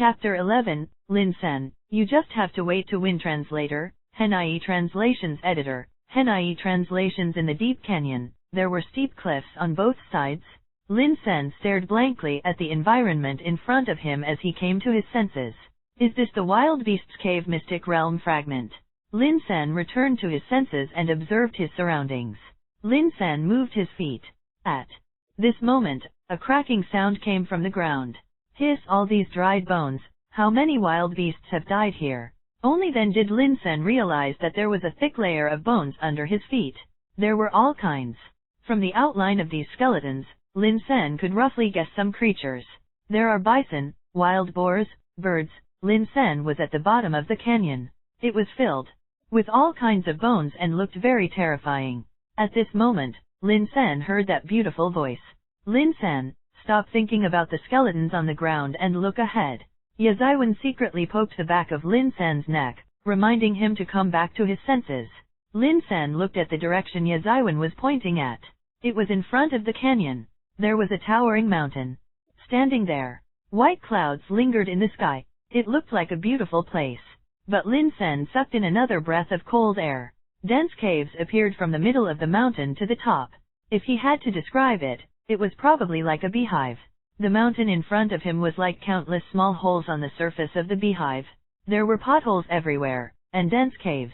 Chapter 11, Lin Sen, You Just Have to Wait to Win. Translator, Henai Translations. Editor, Henai Translations. In the deep canyon, there were steep cliffs on both sides. Lin Sen stared blankly at the environment in front of him as he came to his senses. Is this the Wild Beasts Cave Mystic Realm fragment? Lin Sen returned to his senses and observed his surroundings. Lin Sen moved his feet. At this moment, a cracking sound came from the ground. Hiss, all these dried bones, how many wild beasts have died here? Only then did Lin Sen realize that there was a thick layer of bones under his feet. There were all kinds. From the outline of these skeletons, Lin Sen could roughly guess some creatures. There are bison, wild boars, birds. Lin Sen was at the bottom of the canyon. It was filled with all kinds of bones and looked very terrifying. At this moment, Lin Sen heard that beautiful voice. Lin Sen, stop thinking about the skeletons on the ground and look ahead. Yazaiwan secretly poked the back of Lin Sen's neck, reminding him to come back to his senses. Lin Sen looked at the direction Yazaiwan was pointing at. It was in front of the canyon. There was a towering mountain. Standing there, white clouds lingered in the sky. It looked like a beautiful place. But Lin Sen sucked in another breath of cold air. Dense caves appeared from the middle of the mountain to the top. If he had to describe it, it was probably like a beehive. The mountain in front of him was like countless small holes on the surface of the beehive. There were potholes everywhere, and dense caves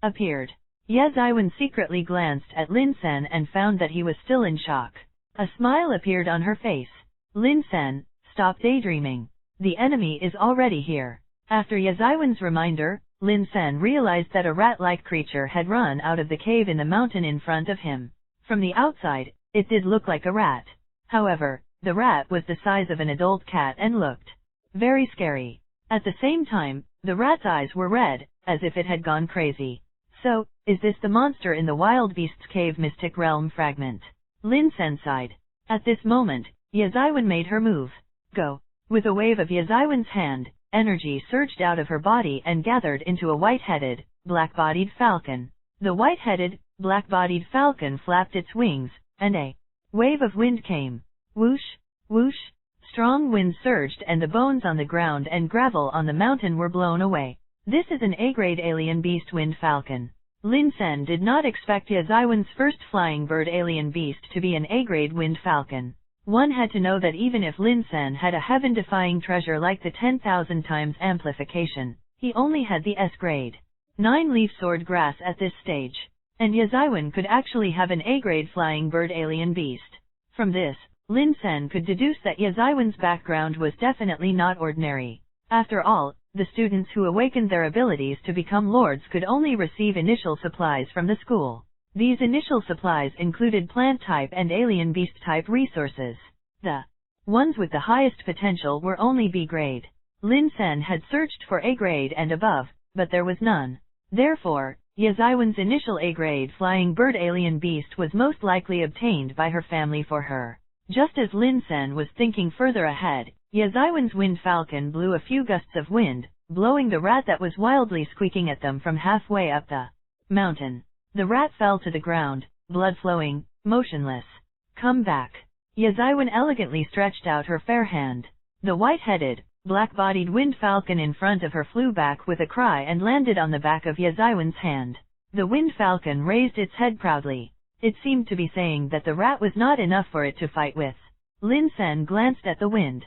appeared. Yazaiwan secretly glanced at Lin Sen and found that he was still in shock. A smile appeared on her face. Lin Sen, stop daydreaming. The enemy is already here. After Yazaiwan's reminder, Lin Sen realized that a rat-like creature had run out of the cave in the mountain in front of him. From the outside, it did look like a rat. However, the rat was the size of an adult cat and looked very scary. At the same time, the rat's eyes were red, as if it had gone crazy. So, is this the monster in the Wild Beasts Cave Mystic Realm fragment? Lin Sen sighed. At this moment, Yazaiwan made her move. Go. With a wave of Yazaiwan's hand, energy surged out of her body and gathered into a white-headed, black-bodied falcon. The white-headed, black-bodied falcon flapped its wings, and a wave of wind came. Whoosh, whoosh. Strong wind surged and the bones on the ground and gravel on the mountain were blown away. This is an A-grade alien beast wind falcon. Lin Sen did not expect Yazaiwan's first flying bird alien beast to be an A-grade wind falcon. One had to know that even if Lin Sen had a heaven-defying treasure like the 10,000 times amplification, he only had the S-grade 9-leaf sword grass at this stage. And Yazaiwan could actually have an A-grade flying bird alien beast. From this, Lin Sen could deduce that Yazaiwan's background was definitely not ordinary. After all, the students who awakened their abilities to become lords could only receive initial supplies from the school. These initial supplies included plant-type and alien beast-type resources. The ones with the highest potential were only B-grade. Lin Sen had searched for A-grade and above, but there was none. Therefore, Yazaiwan's initial A-grade flying bird alien beast was most likely obtained by her family for her. Just as Lin Sen was thinking further ahead, Yazaiwan's wind falcon blew a few gusts of wind, blowing the rat that was wildly squeaking at them from halfway up the mountain. The rat fell to the ground, blood flowing, motionless. Come back. Yazaiwan elegantly stretched out her fair hand. The white-headed, black-bodied wind falcon in front of her flew back with a cry and landed on the back of Yazaiwan's hand. The wind falcon raised its head proudly. It seemed to be saying that the rat was not enough for it to fight with. Lin Sen glanced at the wind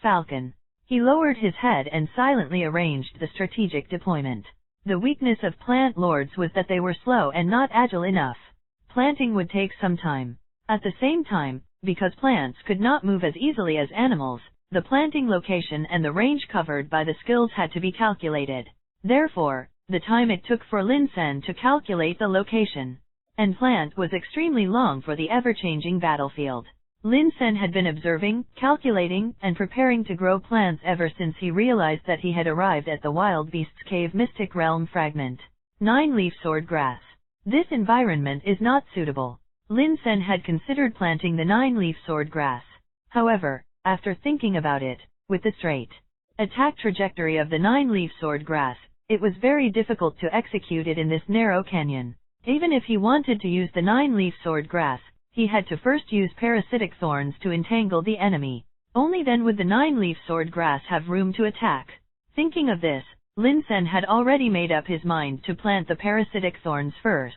falcon. He lowered his head and silently arranged the strategic deployment. The weakness of plant lords was that they were slow and not agile enough. Planting would take some time. At the same time, because plants could not move as easily as animals, the planting location and the range covered by the skills had to be calculated. Therefore, the time it took for Lin Sen to calculate the location and plant was extremely long for the ever-changing battlefield. Lin Sen had been observing, calculating, and preparing to grow plants ever since he realized that he had arrived at the Wild Beasts Cave Mystic Realm fragment. 9-leaf sword grass. This environment is not suitable. Lin Sen had considered planting the 9-leaf sword grass. However, after thinking about it, with the straight attack trajectory of the 9-leaf sword grass, it was very difficult to execute it in this narrow canyon. Even if he wanted to use the 9-leaf sword grass, he had to first use parasitic thorns to entangle the enemy. Only then would the 9-leaf sword grass have room to attack. Thinking of this, Lin Sen had already made up his mind to plant the parasitic thorns first.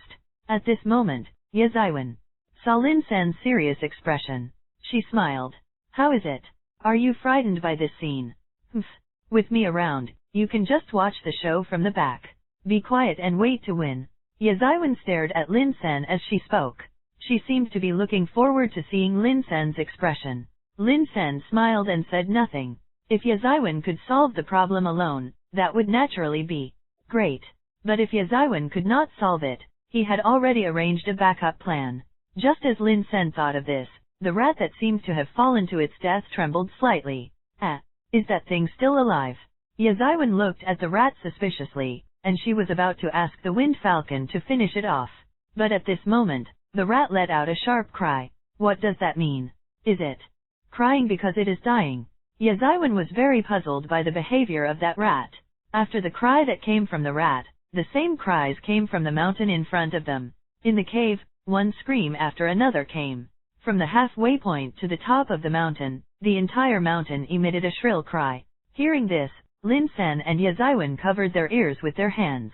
At this moment, Ye Zaiwen saw Lin Sen's serious expression. She smiled. How is it? Are you frightened by this scene? Humph. With me around, you can just watch the show from the back. Be quiet and wait to win. Ye Zaiwen stared at Lin Sen as she spoke. She seemed to be looking forward to seeing Lin Sen's expression. Lin Sen smiled and said nothing. If Ye Zaiwen could solve the problem alone, that would naturally be great. But if Ye Zaiwen could not solve it, he had already arranged a backup plan. Just as Lin Sen thought of this, the rat that seems to have fallen to its death trembled slightly. Is that thing still alive? Ye Zaiwen looked at the rat suspiciously, and she was about to ask the wind falcon to finish it off. But at this moment, the rat let out a sharp cry. What does that mean? Is it crying because it is dying? Ye Zaiwen was very puzzled by the behavior of that rat. After the cry that came from the rat, the same cries came from the mountain in front of them. In the cave, one scream after another came. From the halfway point to the top of the mountain, the entire mountain emitted a shrill cry. Hearing this, Lin Sen and Ye Zaiwen covered their ears with their hands.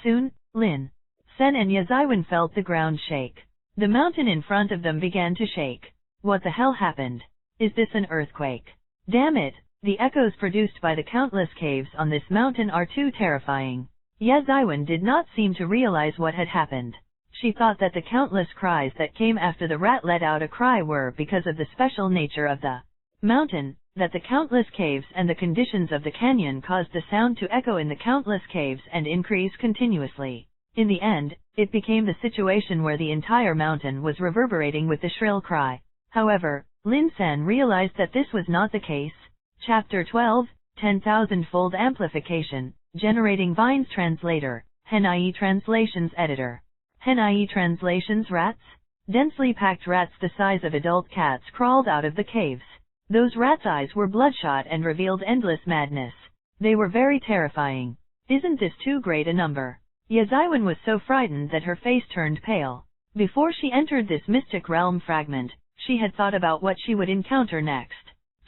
Soon, Lin Sen and Ye Zaiwen felt the ground shake. The mountain in front of them began to shake. What the hell happened? Is this an earthquake? Damn it, the echoes produced by the countless caves on this mountain are too terrifying. Ye Zaiwen did not seem to realize what had happened. She thought that the countless cries that came after the rat let out a cry were because of the special nature of the mountain, that the countless caves and the conditions of the canyon caused the sound to echo in the countless caves and increase continuously. In the end, it became the situation where the entire mountain was reverberating with the shrill cry. However, Lin Sen realized that this was not the case. Chapter 12, 10,000-fold Amplification, Generating Vines Translator, Henai Translations Editor. Henai Translations Rats? Densely packed rats the size of adult cats crawled out of the caves. Those rats' eyes were bloodshot and revealed endless madness. They were very terrifying. Isn't this too great a number? Ye Zaiwen was so frightened that her face turned pale. Before she entered this mystic realm fragment, she had thought about what she would encounter next.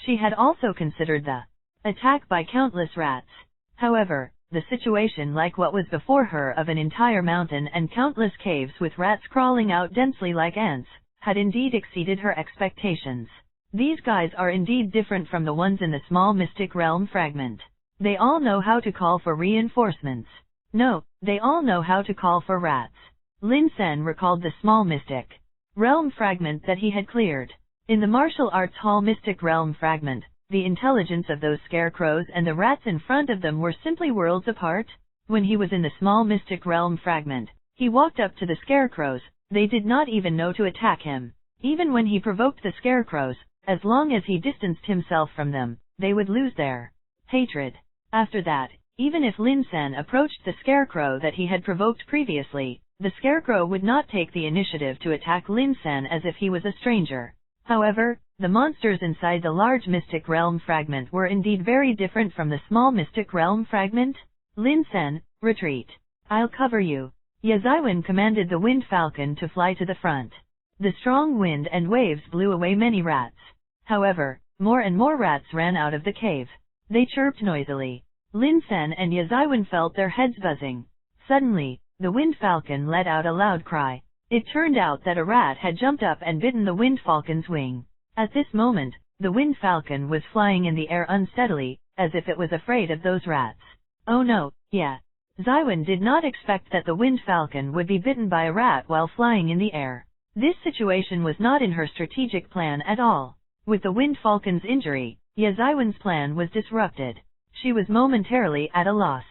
She had also considered the attack by countless rats. However, the situation like what was before her of an entire mountain and countless caves with rats crawling out densely like ants, had indeed exceeded her expectations. These guys are indeed different from the ones in the small mystic realm fragment. They all know how to call for reinforcements. No, they all know how to call for rats. Lin Sen recalled the small mystic realm fragment that he had cleared. In the martial arts hall mystic realm fragment, the intelligence of those scarecrows and the rats in front of them were simply worlds apart. When he was in the small mystic realm fragment, he walked up to the scarecrows. They did not even know to attack him. Even when he provoked the scarecrows, as long as he distanced himself from them, they would lose their hatred. After that, even if Lin Sen approached the scarecrow that he had provoked previously, the scarecrow would not take the initiative to attack Lin Sen as if he was a stranger. However, the monsters inside the large mystic realm fragment were indeed very different from the small mystic realm fragment. Lin Sen, retreat. I'll cover you. Ye Zaiwen commanded the wind falcon to fly to the front. The strong wind and waves blew away many rats. However, more and more rats ran out of the cave. They chirped noisily. Lin Sen and Ye Zaiwen felt their heads buzzing. Suddenly, the wind falcon let out a loud cry. It turned out that a rat had jumped up and bitten the wind falcon's wing. At this moment, the wind falcon was flying in the air unsteadily, as if it was afraid of those rats. Oh no, Ye Zaiwen did not expect that the wind falcon would be bitten by a rat while flying in the air. This situation was not in her strategic plan at all. With the wind falcon's injury, Ye Zaiwen's plan was disrupted. She was momentarily at a loss.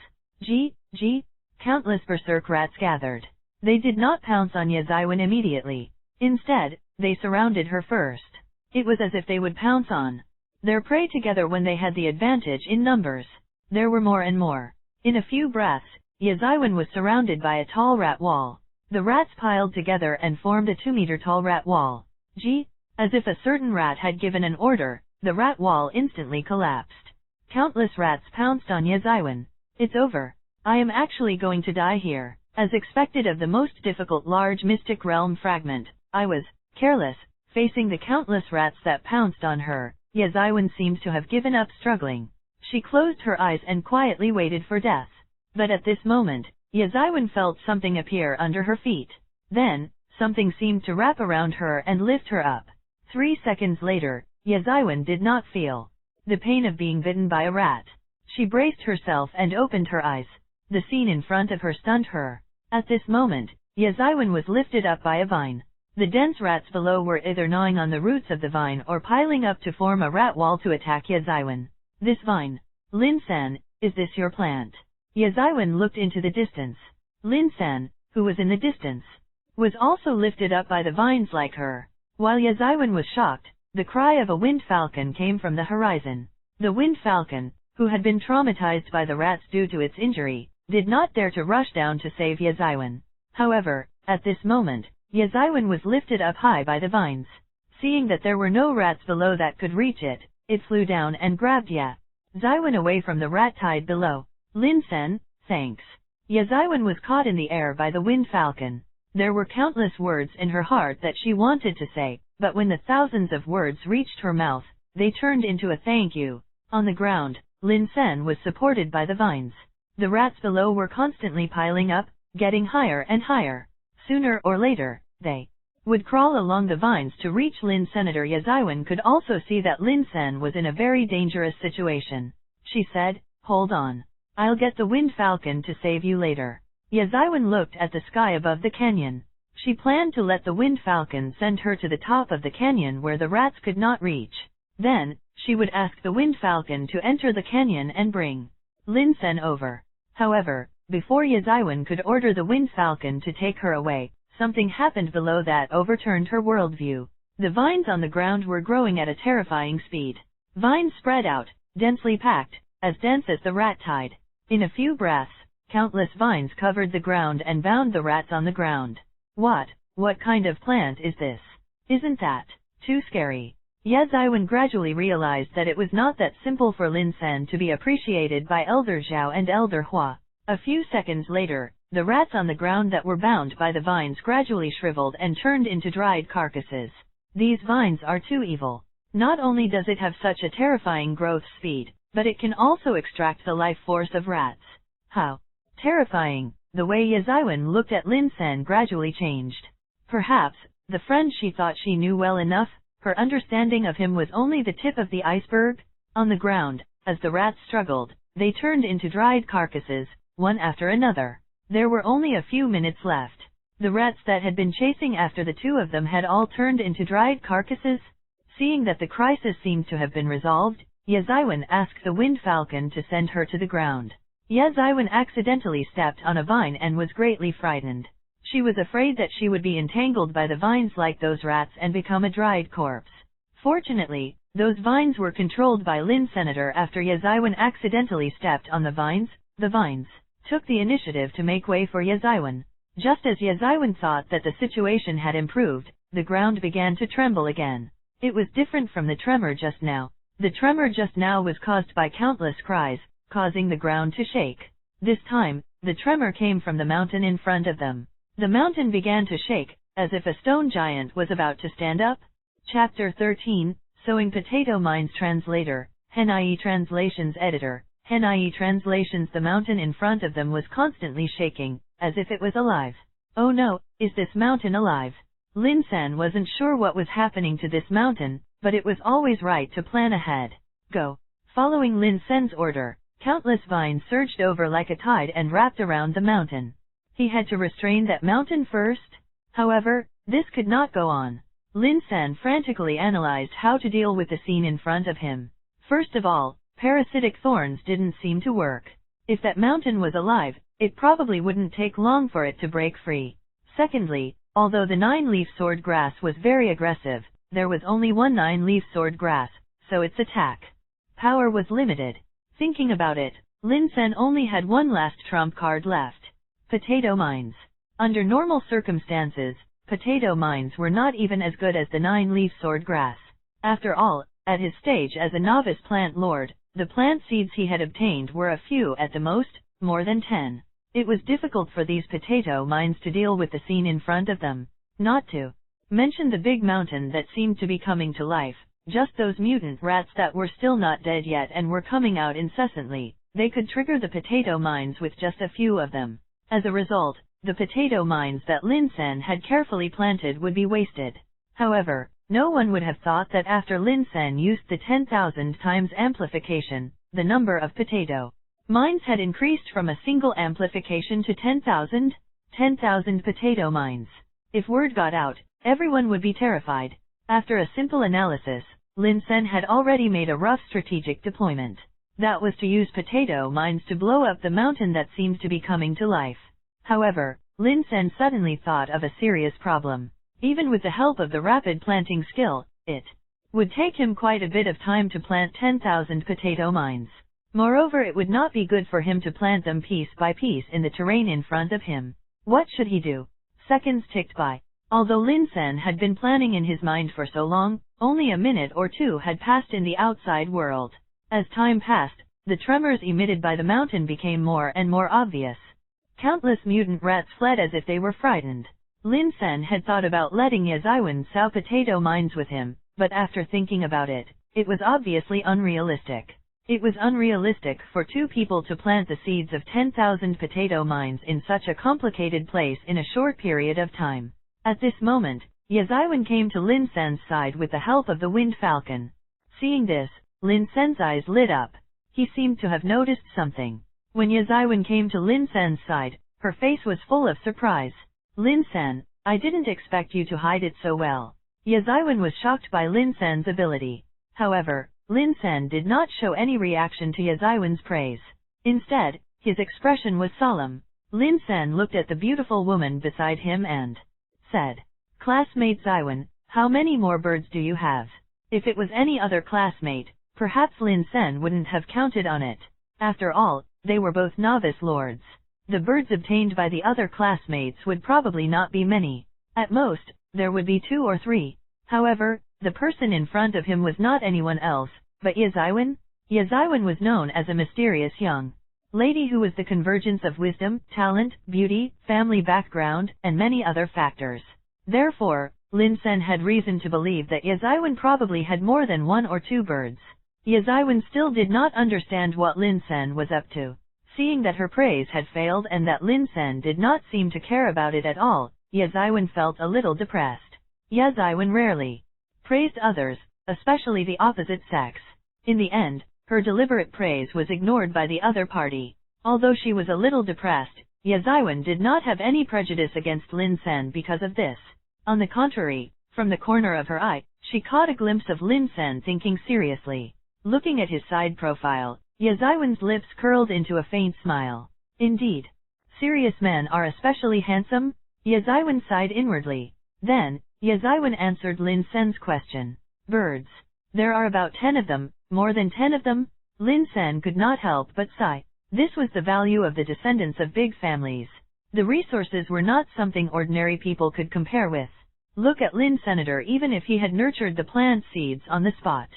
Countless berserk rats gathered. They did not pounce on Ye Zaiwen immediately. Instead, they surrounded her first. It was as if they would pounce on their prey together when they had the advantage in numbers. There were more and more. In a few breaths, Ye Zaiwen was surrounded by a tall rat wall. The rats piled together and formed a 2-meter-tall rat wall. As if a certain rat had given an order, the rat wall instantly collapsed. Countless rats pounced on Ye Zaiwen. It's over. I am actually going to die here. As expected of the most difficult large mystic realm fragment, I was careless, facing the countless rats that pounced on her. Yazaiwan seemed to have given up struggling. She closed her eyes and quietly waited for death. But at this moment, Yazaiwan felt something appear under her feet. Then, something seemed to wrap around her and lift her up. 3 seconds later, Yazaiwan did not feel the pain of being bitten by a rat. She braced herself and opened her eyes. The scene in front of her stunned her. At this moment, Yazaiwan was lifted up by a vine. The dense rats below were either gnawing on the roots of the vine or piling up to form a rat wall to attack Yazaiwan. This vine. Lin-san, is this your plant? Yazaiwan looked into the distance. Lin-san, who was in the distance, was also lifted up by the vines like her. While Yazaiwan was shocked, the cry of a wind falcon came from the horizon. The wind falcon, who had been traumatized by the rats due to its injury, did not dare to rush down to save Yazaiwan. However, at this moment, Yazaiwan was lifted up high by the vines. Seeing that there were no rats below that could reach it, it flew down and grabbed Yazaiwan away from the rat tied below. Lin-san, thanks. Yazaiwan was caught in the air by the wind falcon. There were countless words in her heart that she wanted to say, but when the thousands of words reached her mouth, they turned into a thank you. On the ground, Lin-san was supported by the vines. The rats below were constantly piling up, getting higher and higher. Sooner or later, they would crawl along the vines to reach Lin. Senator Yazaiwan could also see that Lin-san was in a very dangerous situation. She said, hold on. I'll get the wind falcon to save you later. Yazaiwan looked at the sky above the canyon. She planned to let the wind falcon send her to the top of the canyon where the rats could not reach. Then, she would ask the wind falcon to enter the canyon and bring Lin-san over. However, before Yazaiwan could order the wind falcon to take her away, something happened below that overturned her worldview. The vines on the ground were growing at a terrifying speed. Vines spread out, densely packed, as dense as the rat tide. In a few breaths, countless vines covered the ground and bound the rats on the ground. What kind of plant is this? Isn't that too scary? Yazaiwan gradually realized that it was not that simple for Lin-san to be appreciated by Elder Zhao and Elder Hua. A few seconds later, the rats on the ground that were bound by the vines gradually shriveled and turned into dried carcasses. These vines are too evil. Not only does it have such a terrifying growth speed, but it can also extract the life force of rats. How terrifying! The way Yazaiwan looked at Lin-san gradually changed. Perhaps, the friend she thought she knew well enough, her understanding of him was only the tip of the iceberg. On the ground, as the rats struggled, they turned into dried carcasses, one after another. There were only a few minutes left. The rats that had been chasing after the two of them had all turned into dried carcasses. Seeing that the crisis seemed to have been resolved, Yazaiwan asked the wind falcon to send her to the ground. Yazaiwan accidentally stepped on a vine and was greatly frightened. She was afraid that she would be entangled by the vines like those rats and become a dried corpse. Fortunately, those vines were controlled by Lin Senator after Yazaiwan accidentally stepped on the vines. The vines took the initiative to make way for Yazaiwan. Just as Yazaiwan thought that the situation had improved, the ground began to tremble again. It was different from the tremor just now. The tremor just now was caused by countless cries, causing the ground to shake. This time, the tremor came from the mountain in front of them. The mountain began to shake, as if a stone giant was about to stand up. Chapter 13, Sowing Potato Mines. Translator, Henai Translations. Editor, Henai Translations. The mountain in front of them was constantly shaking, as if it was alive. Oh no, is this mountain alive? Lin-san wasn't sure what was happening to this mountain, but it was always right to plan ahead. Go. Following Lin-san's order, countless vines surged over like a tide and wrapped around the mountain. He had to restrain that mountain first. However, this could not go on. Lin-san frantically analyzed how to deal with the scene in front of him. First of all, parasitic thorns didn't seem to work. If that mountain was alive, it probably wouldn't take long for it to break free. Secondly, although the 9-leaf sword grass was very aggressive, there was only one 9-leaf sword grass, so its attack power was limited. Thinking about it, Lin-san only had one last trump card left. Potato mines. Under normal circumstances, potato mines were not even as good as the 9-leaf sword grass. After all, at his stage as a novice plant lord, the plant seeds he had obtained were a few at the most, more than 10. It was difficult for these potato mines to deal with the scene in front of them. Not to mention the big mountain that seemed to be coming to life. just those mutant rats that were still not dead yet and were coming out incessantly. They could trigger the potato mines with just a few of them. As a result, the potato mines that Lin Sen had carefully planted would be wasted. However, no one would have thought that after Lin Sen used the 10,000 times amplification, the number of potato mines had increased from a single amplification to 10,000. 10,000 potato mines. If word got out, everyone would be terrified. After a simple analysis, Lin Sen had already made a rough strategic deployment. That was to use potato mines to blow up the mountain that seemed to be coming to life. However, Lin Sen suddenly thought of a serious problem. Even with the help of the rapid planting skill, it would take him quite a bit of time to plant 10,000 potato mines. Moreover, it would not be good for him to plant them piece by piece in the terrain in front of him. What should he do? Seconds ticked by. Although Lin Sen had been planning in his mind for so long, only a minute or two had passed in the outside world. As time passed, the tremors emitted by the mountain became more and more obvious. Countless mutant rats fled as if they were frightened. Lin Sen had thought about letting Yazaiwan sow potato mines with him, but after thinking about it, it was obviously unrealistic. It was unrealistic for two people to plant the seeds of 10,000 potato mines in such a complicated place in a short period of time. At this moment, Yazaiwan came to Lin Sen's side with the help of the Wind Falcon. Seeing this, Lin Sen's eyes lit up. He seemed to have noticed something. When Yazaiwan came to Lin Sen's side, her face was full of surprise. Lin Sen, I didn't expect you to hide it so well. Yazaiwan was shocked by Lin Sen's ability. However, Lin Sen did not show any reaction to Yazaiwan's praise. Instead, his expression was solemn. Lin Sen looked at the beautiful woman beside him and said, "Classmate Zaiwan, how many more birds do you have?" If it was any other classmate, perhaps Lin Sen wouldn't have counted on it. After all, they were both novice lords. The birds obtained by the other classmates would probably not be many. At most, there would be 2 or 3. However, the person in front of him was not anyone else, but Yazaiwan. Yazaiwan was known as a mysterious young lady who was the convergence of wisdom, talent, beauty, family background, and many other factors. Therefore, Lin Sen had reason to believe that Yazaiwan probably had more than 1 or 2 birds. Yazaiwan still did not understand what Lin Sen was up to. Seeing that her praise had failed and that Lin Sen did not seem to care about it at all, Yazaiwan felt a little depressed. Yazaiwan rarely praised others, especially the opposite sex. In the end, her deliberate praise was ignored by the other party. Although she was a little depressed, Yazaiwan did not have any prejudice against Lin Sen because of this. On the contrary, from the corner of her eye, she caught a glimpse of Lin Sen thinking seriously. Looking at his side profile, Yazaiwan's lips curled into a faint smile. Indeed, serious men are especially handsome? Yazaiwan sighed inwardly. Then, Yazaiwan answered Lin Sen's question. Birds. There are about 10 of them, more than 10 of them? Lin Sen could not help but sigh. This was the value of the descendants of big families. The resources were not something ordinary people could compare with. Look at Lin Senator. Even if he had nurtured the plant seeds on the spot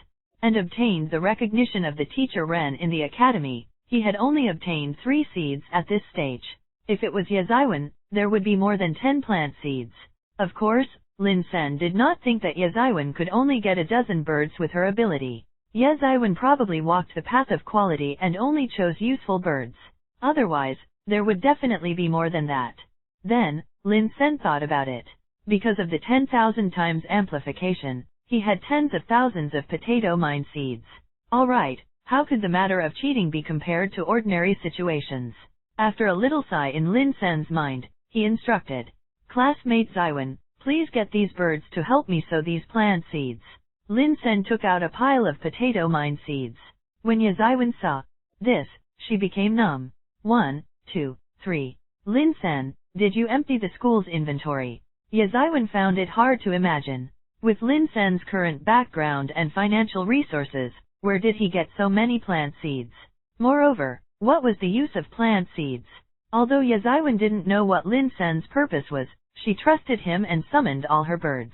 and obtained the recognition of the teacher Ren in the academy, he had only obtained 3 seeds at this stage. If it was Yazaiwan, there would be more than 10 plant seeds. Of course, Lin Sen did not think that Yazaiwan could only get a dozen birds with her ability. Yazaiwan probably walked the path of quality and only chose useful birds. Otherwise, there would definitely be more than that. Then, Lin Sen thought about it. Because of the 10,000 times amplification, he had tens of thousands of potato mine seeds. Alright, how could the matter of cheating be compared to ordinary situations? After a little sigh in Lin Sen's mind, he instructed, "Classmate Zaiwan, please get these birds to help me sow these plant seeds." Lin Sen took out a pile of potato mine seeds. When Yazaiwan saw this, she became numb. 1, 2, 3. Lin Sen, did you empty the school's inventory? Yazaiwan found it hard to imagine. With Lin Sen's current background and financial resources, where did he get so many plant seeds? Moreover, what was the use of plant seeds? Although Yazaiwan didn't know what Lin Sen's purpose was, she trusted him and summoned all her birds.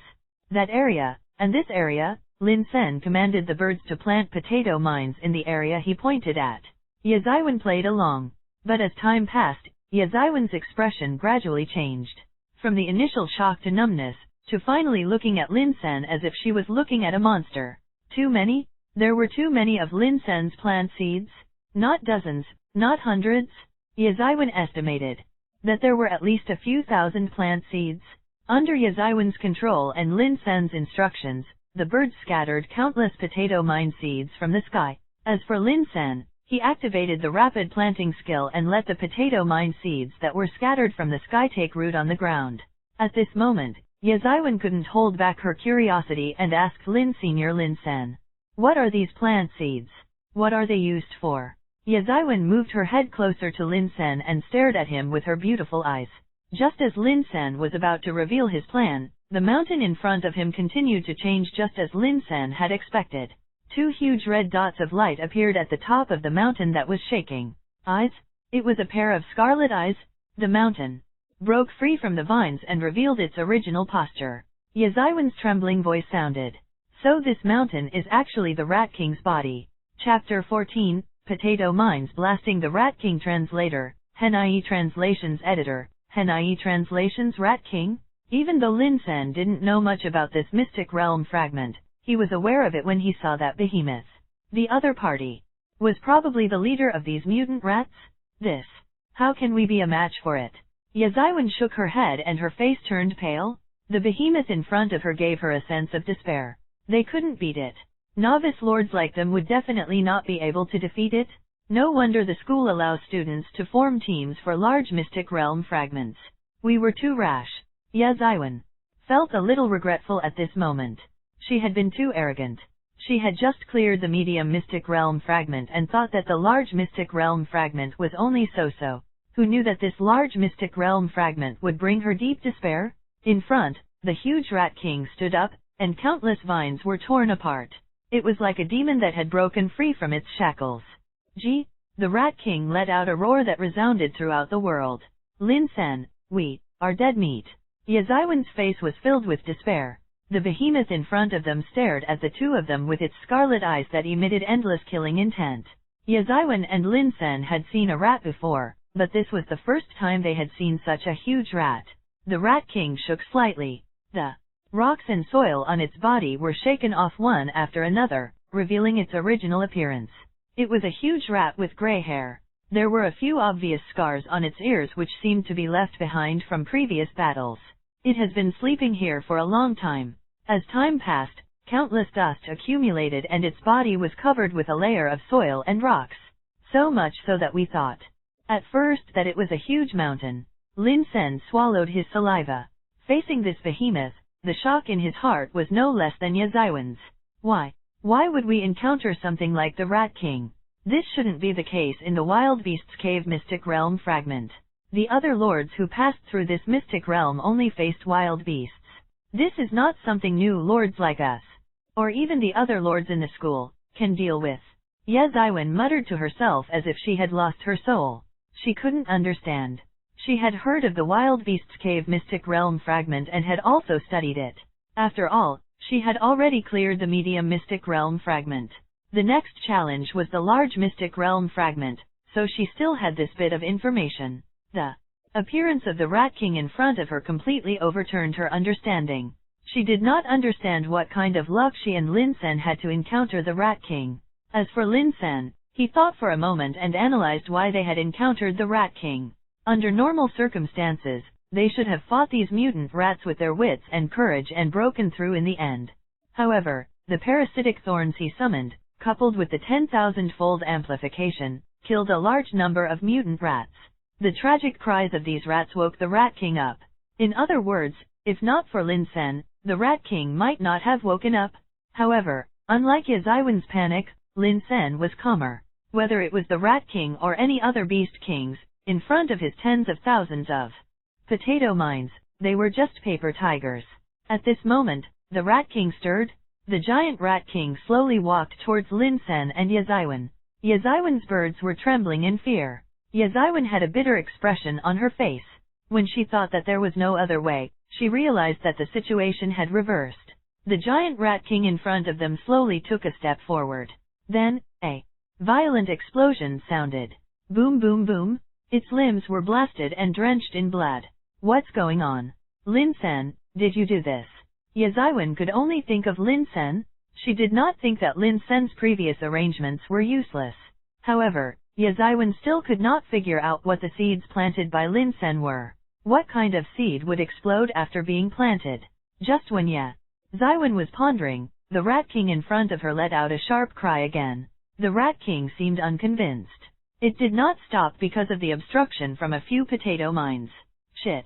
That area, and this area, Lin Sen commanded the birds to plant potato mines in the area he pointed at. Yazaiwan played along. But as time passed, Yazaiwan's expression gradually changed. From the initial shock to numbness, to finally looking at Lin Sen as if she was looking at a monster. Too many? There were too many of Lin Sen's plant seeds? Not dozens, not hundreds? Yazaiwan estimated that there were at least a few thousand plant seeds. Under Yazaiwan's control and Lin Sen's instructions, the birds scattered countless potato mine seeds from the sky. As for Lin Sen, he activated the rapid planting skill and let the potato mine seeds that were scattered from the sky take root on the ground. At this moment, Yazaiwan couldn't hold back her curiosity and asked Senior Lin Sen, "What are these plant seeds? What are they used for?" Yazaiwan moved her head closer to Lin Sen and stared at him with her beautiful eyes. Just as Lin Sen was about to reveal his plan, the mountain in front of him continued to change just as Lin Sen had expected. Two huge red dots of light appeared at the top of the mountain that was shaking. Eyes? It was a pair of scarlet eyes. The mountain broke free from the vines and revealed its original posture. Yazaiwan's trembling voice sounded. So this mountain is actually the Rat King's body. Chapter 14, Potato Mines Blasting the Rat King. Translator, Henai Translations Editor, Henai Translations. Rat King? Even though Lin Sen didn't know much about this mystic realm fragment, he was aware of it when he saw that behemoth. The other party was probably the leader of these mutant rats? This. How can we be a match for it? Yazaiwan shook her head and her face turned pale. The behemoth in front of her gave her a sense of despair. They couldn't beat it. Novice lords like them would definitely not be able to defeat it. No wonder the school allows students to form teams for large mystic realm fragments. We were too rash. Yazaiwan felt a little regretful at this moment. She had been too arrogant. She had just cleared the medium mystic realm fragment and thought that the large mystic realm fragment was only so-so. Who knew that this large mystic realm fragment would bring her deep despair? In front, the huge Rat King stood up, and countless vines were torn apart. It was like a demon that had broken free from its shackles. Gee! The Rat King let out a roar that resounded throughout the world. Lin Sen, we are dead meat. Yazaiwan's face was filled with despair. The behemoth in front of them stared at the two of them with its scarlet eyes that emitted endless killing intent. Yazaiwan and Lin Sen had seen a rat before, but this was the first time they had seen such a huge rat. The Rat King shook slightly. The rocks and soil on its body were shaken off one after another, revealing its original appearance. It was a huge rat with gray hair. There were a few obvious scars on its ears which seemed to be left behind from previous battles. It has been sleeping here for a long time. As time passed, countless dust accumulated and its body was covered with a layer of soil and rocks. So much so that we thought at first that it was a huge mountain. Lin Sen swallowed his saliva. Facing this behemoth, the shock in his heart was no less than Yazaiwan's. Why would we encounter something like the Rat King? This shouldn't be the case in the Wild Beasts Cave Mystic Realm Fragment. The other lords who passed through this mystic realm only faced wild beasts. This is not something new lords like us, or even the other lords in the school, can deal with. Yazaiwan muttered to herself as if she had lost her soul. She couldn't understand. She had heard of the Wild Beasts Cave Mystic Realm Fragment and had also studied it. After all, she had already cleared the medium Mystic Realm Fragment. The next challenge was the large Mystic Realm Fragment, so she still had this bit of information. The appearance of the Rat King in front of her completely overturned her understanding. She did not understand what kind of luck she and Lin Sen had to encounter the Rat King. As for Lin Sen, he thought for a moment and analyzed why they had encountered the Rat King. Under normal circumstances, they should have fought these mutant rats with their wits and courage and broken through in the end. However, the parasitic thorns he summoned, coupled with the 10,000-fold amplification, killed a large number of mutant rats. The tragic cries of these rats woke the Rat King up. In other words, if not for Lin Sen, the Rat King might not have woken up. However, unlike Yazaiwan's panic, Lin Sen was calmer. Whether it was the Rat King or any other beast kings, in front of his tens of thousands of potato mines, they were just paper tigers. At this moment, the Rat King stirred. The giant Rat King slowly walked towards Lin Sen and Yazaiwan. Yazaiwan's birds were trembling in fear. Yazaiwan had a bitter expression on her face. When she thought that there was no other way, she realized that the situation had reversed. The giant Rat King in front of them slowly took a step forward. Then, a violent explosion sounded. Boom boom boom. Its limbs were blasted and drenched in blood. What's going on? Lin Sen, did you do this? Yazaiwan could only think of Lin Sen. She did not think that Lin Sen's previous arrangements were useless. However, Ye Zaiwen still could not figure out what the seeds planted by Lin Sen were. What kind of seed would explode after being planted? Just when Ye Zaiwen was pondering, the Rat King in front of her let out a sharp cry again. The Rat King seemed unconvinced. It did not stop because of the obstruction from a few potato mines. Shit.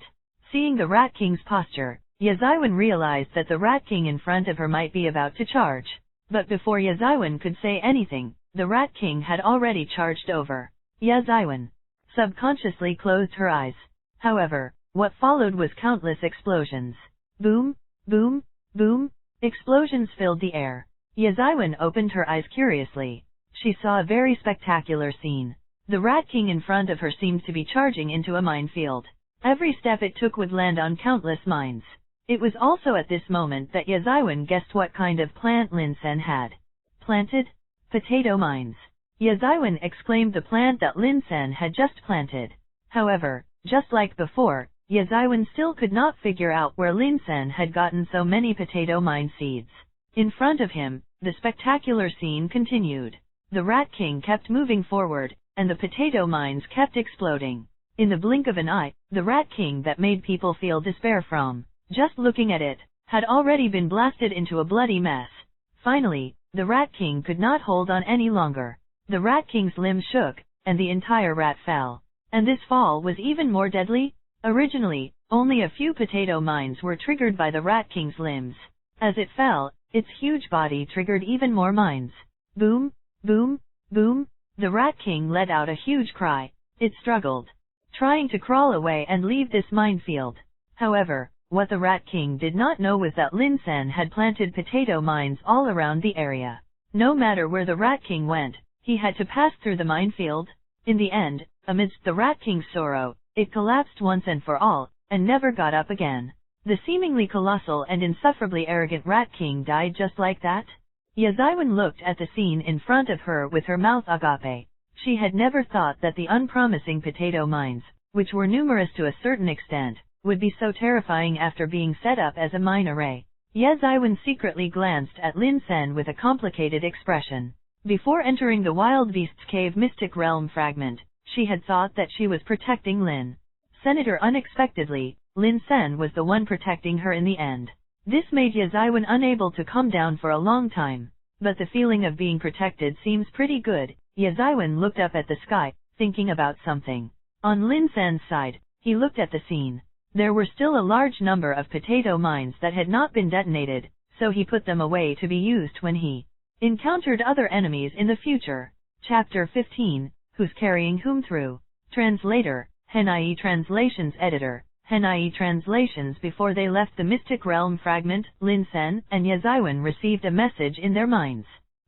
Seeing the Rat King's posture, Ye Zaiwen realized that the Rat King in front of her might be about to charge. But before Ye Zaiwen could say anything, the Rat King had already charged over. Ye Zaiwen subconsciously closed her eyes. However, what followed was countless explosions. Boom, boom, boom. Explosions filled the air. Ye Zaiwen opened her eyes curiously. She saw a very spectacular scene. The Rat King in front of her seemed to be charging into a minefield. Every step it took would land on countless mines. It was also at this moment that Ye Zaiwen guessed what kind of plant Lin Sen had planted. Potato mines. Ye Zaiwen exclaimed the plant that Lin Sen had just planted. However, just like before, Ye Zaiwen still could not figure out where Lin Sen had gotten so many potato mine seeds. In front of him, the spectacular scene continued. The Rat King kept moving forward, and the potato mines kept exploding. In the blink of an eye, the Rat King that made people feel despair from just looking at it, had already been blasted into a bloody mess. Finally, the Rat King could not hold on any longer. The Rat King's limbs shook, and the entire rat fell. And this fall was even more deadly. Originally, only a few potato mines were triggered by the Rat King's limbs. As it fell, its huge body triggered even more mines. Boom, boom, boom. The Rat King let out a huge cry. It struggled, trying to crawl away and leave this minefield. However, what the Rat King did not know was that Lin Sen had planted potato mines all around the area. No matter where the Rat King went, he had to pass through the minefield. In the end, amidst the Rat King's sorrow, it collapsed once and for all, and never got up again. The seemingly colossal and insufferably arrogant Rat King died just like that. Ye Zaiwen looked at the scene in front of her with her mouth agape. She had never thought that the unpromising potato mines, which were numerous to a certain extent, would be so terrifying after being set up as a mine array. Ye Zaiwen secretly glanced at Lin Sen with a complicated expression. Before entering the Wild Beasts Cave Mystic Realm fragment, she had thought that she was protecting Lin Senator. Unexpectedly, Lin Sen was the one protecting her in the end. This made Ye Zaiwen unable to calm down for a long time. But the feeling of being protected seems pretty good. Ye Zaiwen looked up at the sky, thinking about something. On Lin Sen's side, he looked at the scene. There were still a large number of potato mines that had not been detonated, so he put them away to be used when he encountered other enemies in the future. Chapter 15, Who's Carrying Whom Through? Translator, Henai Translations Editor, Henai Translations. Before they left the Mystic Realm fragment, Lin Sen and Ye Zaiwen received a message in their minds.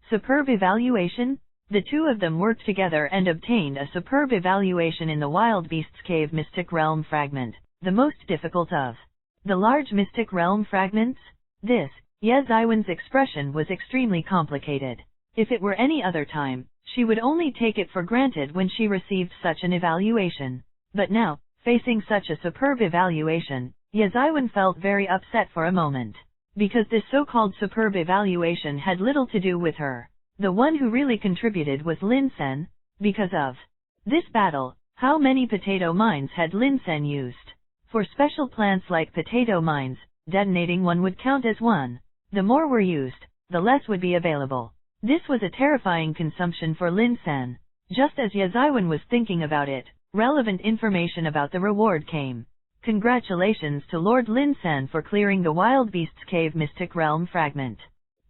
Superb evaluation? The two of them worked together and obtained a superb evaluation in the Wild Beasts Cave Mystic Realm fragment, the most difficult of the large Mystic Realm fragments. This, Ye Zaiwen's expression was extremely complicated. If it were any other time, she would only take it for granted when she received such an evaluation. But now, facing such a superb evaluation, Ye Zaiwen felt very upset for a moment. Because this so-called superb evaluation had little to do with her. The one who really contributed was Lin Sen. Because of this battle, how many potato mines had Lin Sen used? For special plants like potato mines, detonating one would count as one. The more were used, the less would be available. This was a terrifying consumption for Lin Sen. Just as Ye Zaiwen was thinking about it, relevant information about the reward came. Congratulations to Lord Lin Sen for clearing the Wild Beasts Cave Mystic Realm fragment.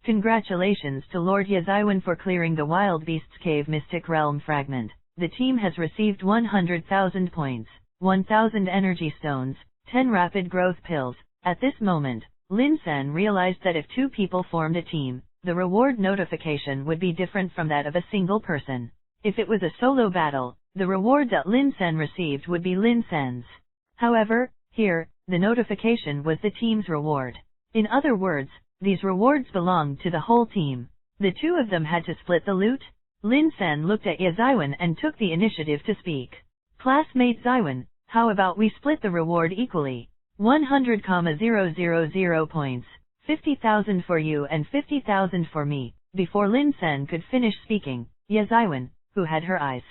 Congratulations to Lord Ye Zaiwen for clearing the Wild Beasts Cave Mystic Realm fragment. The team has received 100,000 points, 1,000 energy stones, 10 rapid growth pills. At this moment, Lin Sen realized that if two people formed a team, the reward notification would be different from that of a single person. If it was a solo battle, the reward that Lin Sen received would be Lin Sen's. However, here, the notification was the team's reward. In other words, these rewards belonged to the whole team. The two of them had to split the loot. Lin Sen looked at Ye Zaiwen and took the initiative to speak. Classmate Zaiwen, how about we split the reward equally? 100,000 points, 50,000 for you and 50,000 for me." Before Lin Sen could finish speaking, Yazaiwen, who had her eyes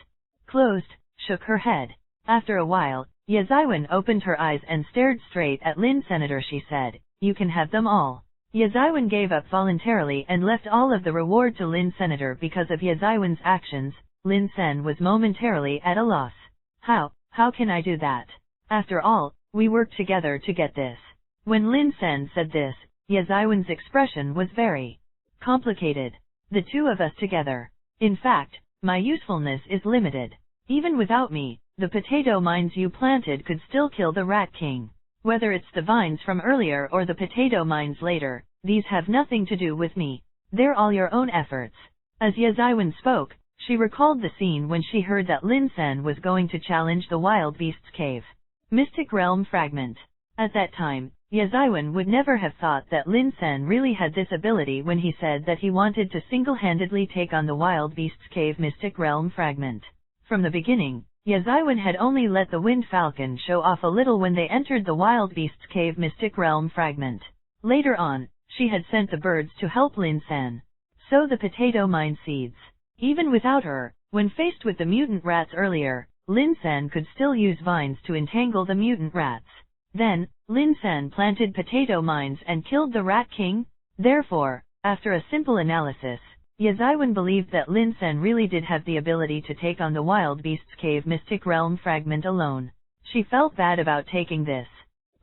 closed, shook her head. After a while, Yazaiwen opened her eyes and stared straight at Lin Senator. She said, "You can have them all." Yazaiwen gave up voluntarily and left all of the reward to Lin Senator. Because of Yazaiwen's actions, Lin Sen was momentarily at a loss. How can I do that? After all, we worked together to get this." When Lin Sen said this, Yazaiwen's expression was very complicated. "The two of us together. In fact, my usefulness is limited. Even without me, the potato mines you planted could still kill the Rat King. Whether it's the vines from earlier or the potato mines later, these have nothing to do with me. They're all your own efforts." As Yazaiwen spoke, she recalled the scene when she heard that Lin Sen was going to challenge the Wild Beasts Cave Mystic Realm Fragment. At that time, Yazaiwen would never have thought that Lin Sen really had this ability when he said that he wanted to single-handedly take on the Wild Beasts Cave Mystic Realm Fragment. From the beginning, Yazaiwen had only let the Wind Falcon show off a little when they entered the Wild Beasts Cave Mystic Realm Fragment. Later on, she had sent the birds to help Lin Sen sow the potato mine seeds. Even without her, when faced with the mutant rats earlier, Lin Sen could still use vines to entangle the mutant rats. Then, Lin Sen planted potato mines and killed the Rat King. Therefore, after a simple analysis, Yazaiwen believed that Lin Sen really did have the ability to take on the Wild Beasts Cave Mystic Realm Fragment alone. She felt bad about taking this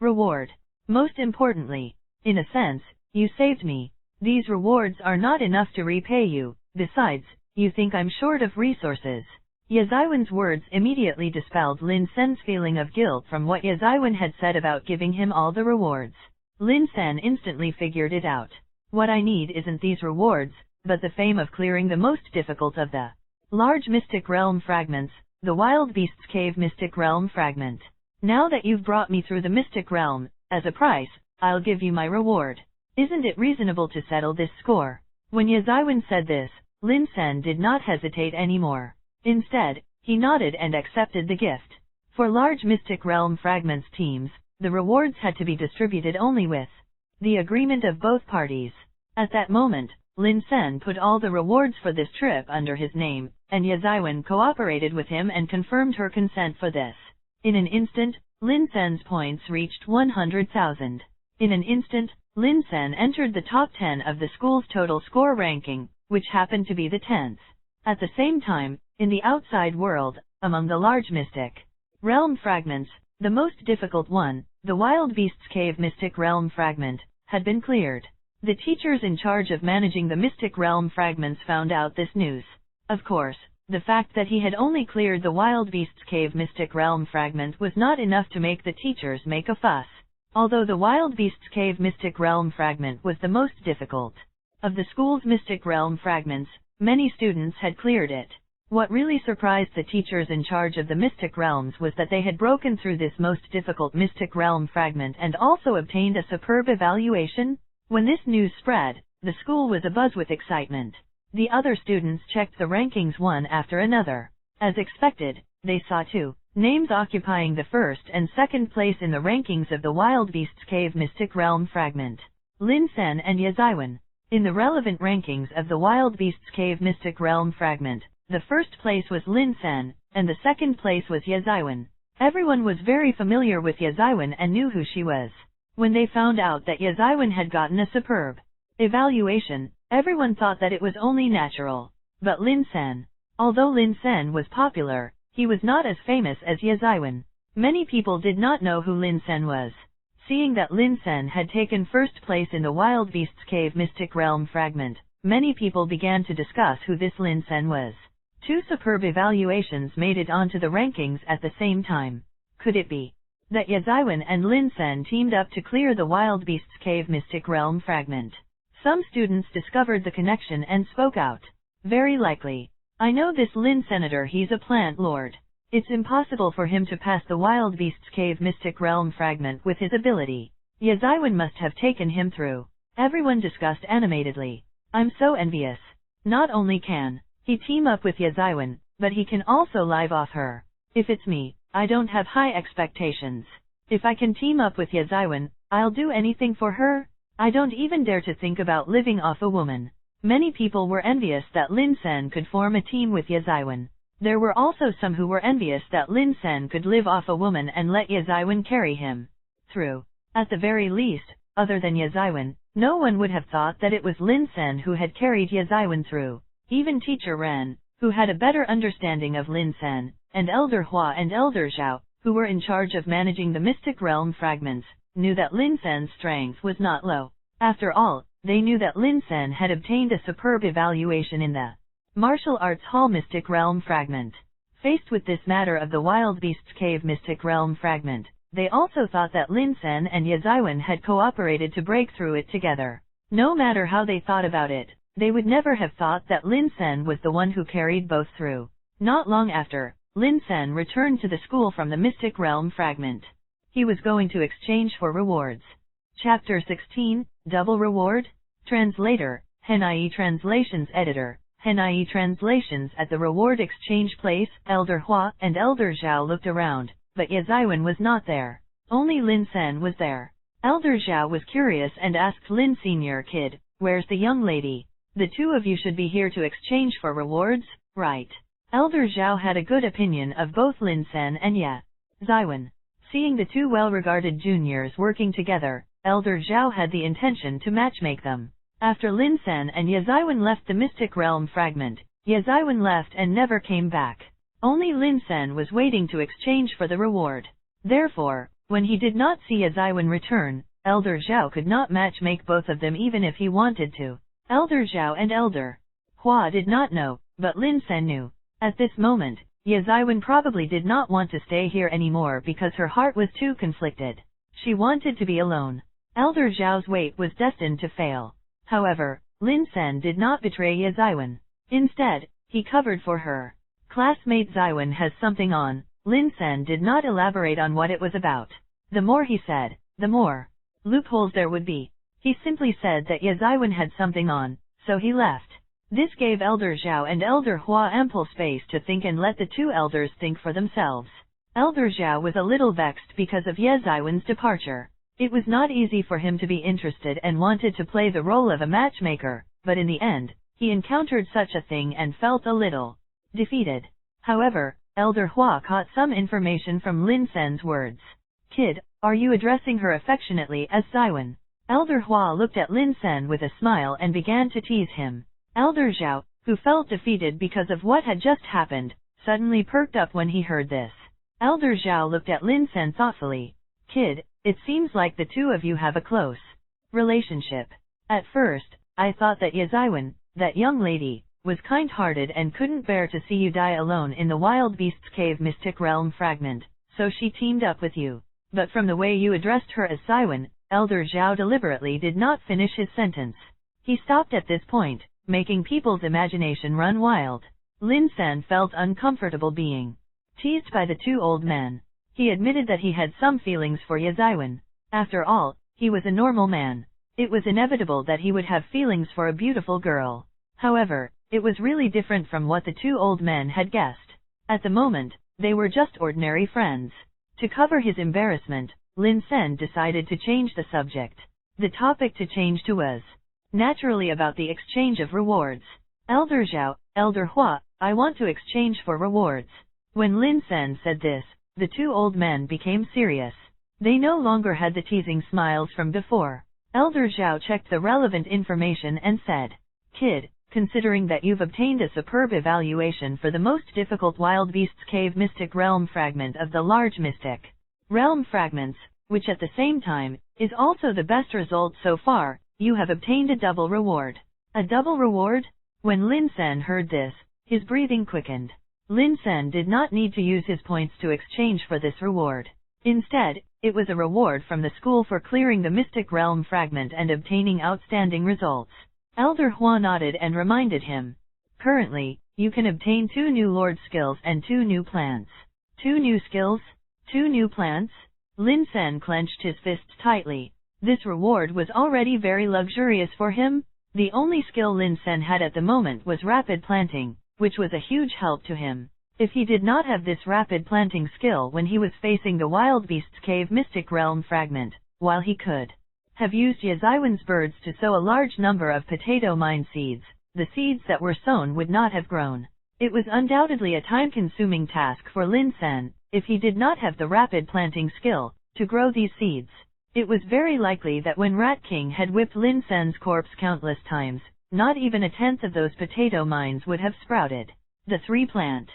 reward. Most importantly, in a sense, you saved me. These rewards are not enough to repay you. Besides, you think I'm short of resources. Yazaiwen's words immediately dispelled Lin Sen's feeling of guilt from what Yazaiwen had said about giving him all the rewards. Lin Sen instantly figured it out. What I need isn't these rewards, but the fame of clearing the most difficult of the large Mystic Realm Fragments, the Wild Beasts Cave Mystic Realm Fragment. Now that you've brought me through the Mystic Realm, as a price, I'll give you my reward. Isn't it reasonable to settle this score? When Yazaiwen said this, Lin Sen did not hesitate anymore. Instead, he nodded and accepted the gift. For large Mystic Realm Fragments teams, the rewards had to be distributed only with the agreement of both parties. At that moment, Lin Sen put all the rewards for this trip under his name, and Yazaiwen cooperated with him and confirmed her consent for this. In an instant, Lin Sen's points reached 100,000. In an instant, Lin Sen entered the top 10 of the school's total score ranking, which happened to be the 10th. At the same time, in the outside world, among the large Mystic Realm Fragments, the most difficult one, the Wild Beasts Cave Mystic Realm Fragment, had been cleared. The teachers in charge of managing the Mystic Realm Fragments found out this news. Of course, the fact that he had only cleared the Wild Beasts Cave Mystic Realm Fragment was not enough to make the teachers make a fuss. Although the Wild Beasts Cave Mystic Realm Fragment was the most difficult of the school's Mystic Realm Fragments, many students had cleared it. What really surprised the teachers in charge of the Mystic Realms was that they had broken through this most difficult Mystic Realm Fragment and also obtained a superb evaluation. When this news spread, the school was abuzz with excitement. The other students checked the rankings one after another. As expected, they saw two names occupying the first and second place in the rankings of the Wild Beasts Cave Mystic Realm Fragment: Lin Sen and Yazaiwen. In the relevant rankings of the Wild Beasts Cave Mystic Realm Fragment, the first place was Lin Sen, and the second place was Yazaiwen. Everyone was very familiar with Yazaiwen and knew who she was. When they found out that Yazaiwen had gotten a superb evaluation, everyone thought that it was only natural. But Lin Sen, although Lin Sen was popular, he was not as famous as Yazaiwen. Many people did not know who Lin Sen was. Seeing that Lin Sen had taken first place in the Wild Beasts Cave Mystic Realm Fragment, many people began to discuss who this Lin Sen was. Two superb evaluations made it onto the rankings at the same time. Could it be that Yazaiwen and Lin Sen teamed up to clear the Wild Beasts Cave Mystic Realm Fragment? Some students discovered the connection and spoke out. Very likely. I know this Lin Senator, he's a plant lord. It's impossible for him to pass the Wild Beasts Cave Mystic Realm Fragment with his ability. Yazaiwen must have taken him through. Everyone discussed animatedly. I'm so envious. Not only can he team up with Yazaiwen, but he can also live off her. If it's me, I don't have high expectations. If I can team up with Yazaiwen, I'll do anything for her. I don't even dare to think about living off a woman. Many people were envious that Lin Sen could form a team with Yazaiwan. There were also some who were envious that Lin Sen could live off a woman and let Yazaiwan carry him through. At the very least, other than Yazaiwan, no one would have thought that it was Lin Sen who had carried Yazaiwan through. Even Teacher Ren, who had a better understanding of Lin Sen, and Elder Hua and Elder Zhao, who were in charge of managing the Mystic Realm fragments, knew that Lin Sen's strength was not low. After all, they knew that Lin Sen had obtained a superb evaluation in the Martial Arts Hall Mystic Realm Fragment. Faced with this matter of the Wild Beasts Cave Mystic Realm Fragment, they also thought that Lin Sen and Yazaiwan had cooperated to break through it together. No matter how they thought about it, they would never have thought that Lin Sen was the one who carried both through. Not long after, Lin Sen returned to the school from the Mystic Realm Fragment. He was going to exchange for rewards. Chapter 16, Double Reward? Translator, Henai Translations Editor. Henai Translations. At the reward exchange place, Elder Hua and Elder Zhao looked around, but Yazaiwan was not there. Only Lin Sen was there. Elder Zhao was curious and asked Lin Senior Kid, "Where's the young lady? The two of you should be here to exchange for rewards, right?" Elder Zhao had a good opinion of both Lin Sen and Yazaiwan. Seeing the two well-regarded juniors working together, Elder Zhao had the intention to matchmake them. After Lin Sen and Yazaiwan left the Mystic Realm Fragment, Yazaiwan left and never came back. Only Lin Sen was waiting to exchange for the reward. Therefore, when he did not see Yazaiwan return, Elder Zhao could not matchmake both of them even if he wanted to. Elder Zhao and Elder Hua did not know, but Lin Sen knew. At this moment, Yazaiwan probably did not want to stay here anymore because her heart was too conflicted. She wanted to be alone. Elder Zhao's wait was destined to fail. However, Lin Sen did not betray Yazaiwan. Instead, he covered for her. Classmate Zaiwan has something on. Lin Sen did not elaborate on what it was about. The more he said, the more loopholes there would be. He simply said that Yazaiwan had something on, so he left. This gave Elder Zhao and Elder Hua ample space to think and let the two elders think for themselves. Elder Zhao was a little vexed because of Yazaiwan's departure. It was not easy for him to be interested and wanted to play the role of a matchmaker, but in the end, he encountered such a thing and felt a little defeated. However, Elder Hua caught some information from Lin Sen's words. "Kid, are you addressing her affectionately as Zaiwan?" Elder Hua looked at Lin Sen with a smile and began to tease him. Elder Zhao, who felt defeated because of what had just happened, suddenly perked up when he heard this. Elder Zhao looked at Lin Sen thoughtfully. "Kid, it seems like the two of you have a close relationship. At first, I thought that Yazaiwan, that young lady, was kind-hearted and couldn't bear to see you die alone in the Wild Beasts Cave Mystic Realm Fragment, so she teamed up with you. But from the way you addressed her as Zaiwan," Elder Zhao deliberately did not finish his sentence. He stopped at this point, making people's imagination run wild. Lin Sen felt uncomfortable being teased by the two old men. He admitted that he had some feelings for Yazaiwan. After all, he was a normal man. It was inevitable that he would have feelings for a beautiful girl. However, it was really different from what the two old men had guessed. At the moment, they were just ordinary friends. To cover his embarrassment, Lin Sen decided to change the subject. The topic to change to was naturally about the exchange of rewards. "Elder Zhao, Elder Hua, I want to exchange for rewards." When Lin Sen said this, the two old men became serious. They no longer had the teasing smiles from before. Elder Zhao checked the relevant information and said, "Kid, considering that you've obtained a superb evaluation for the most difficult Wild Beasts Cave Mystic Realm Fragment of the large Mystic Realm Fragments, which at the same time, is also the best result so far, you have obtained a double reward." A double reward? When Lin Sen heard this, his breathing quickened. Lin Sen did not need to use his points to exchange for this reward. Instead, it was a reward from the school for clearing the Mystic Realm Fragment and obtaining outstanding results. Elder Hua nodded and reminded him. "Currently, you can obtain 2 new Lord skills and 2 new plants." 2 new skills? 2 new plants? Lin Sen clenched his fists tightly. This reward was already very luxurious for him. The only skill Lin Sen had at the moment was rapid planting, which was a huge help to him. If he did not have this rapid planting skill when he was facing the Wild Beasts Cave Mystic Realm Fragment, while he could have used Yazaiwan's birds to sow a large number of potato mine seeds. The seeds that were sown would not have grown. It was undoubtedly a time-consuming task for Lin Sen, if he did not have the rapid planting skill, to grow these seeds. It was very likely that when Rat King had whipped Lin Sen's corpse countless times, not even a tenth of those potato mines would have sprouted. The 3 plant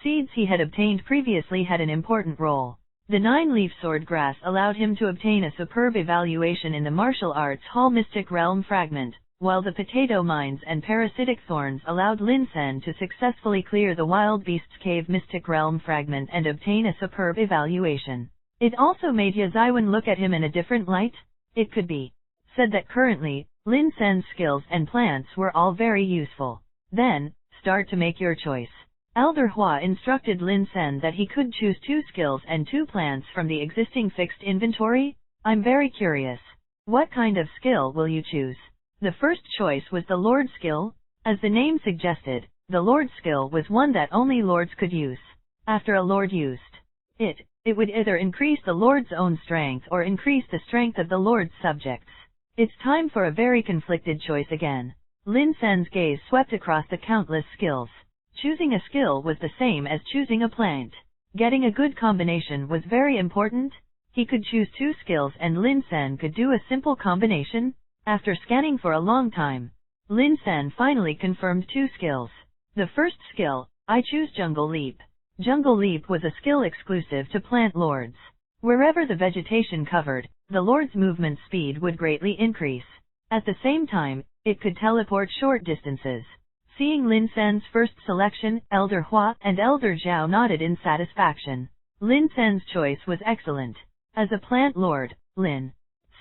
seeds he had obtained previously had an important role. The 9-leaf sword grass allowed him to obtain a superb evaluation in the martial arts hall Mystic Realm fragment, while the potato mines and parasitic thorns allowed Lin Sen to successfully clear the Wild Beasts Cave Mystic Realm fragment and obtain a superb evaluation. It also made Yazaiwan look at him in a different light. It could be said that currently, Lin Sen's skills and plants were all very useful. Then, start to make your choice. Elder Hua instructed Lin Sen that he could choose 2 skills and 2 plants from the existing fixed inventory. I'm very curious. What kind of skill will you choose? The first choice was the Lord skill. As the name suggested, the Lord skill was one that only Lords could use. After a Lord used it would either increase the Lord's own strength or increase the strength of the Lord's subjects. It's time for a very conflicted choice again. Lin Sen's gaze swept across the countless skills. Choosing a skill was the same as choosing a plant. Getting a good combination was very important. He could choose 2 skills and Lin Sen could do a simple combination. After scanning for a long time, Lin Sen finally confirmed 2 skills. The first skill, I choose Jungle Leap. Jungle Leap was a skill exclusive to plant lords. Wherever the vegetation covered, the lord's movement speed would greatly increase. At the same time, it could teleport short distances. Seeing Lin Sen's first selection, Elder Hua and Elder Zhao nodded in satisfaction. Lin Sen's choice was excellent. As a plant lord, Lin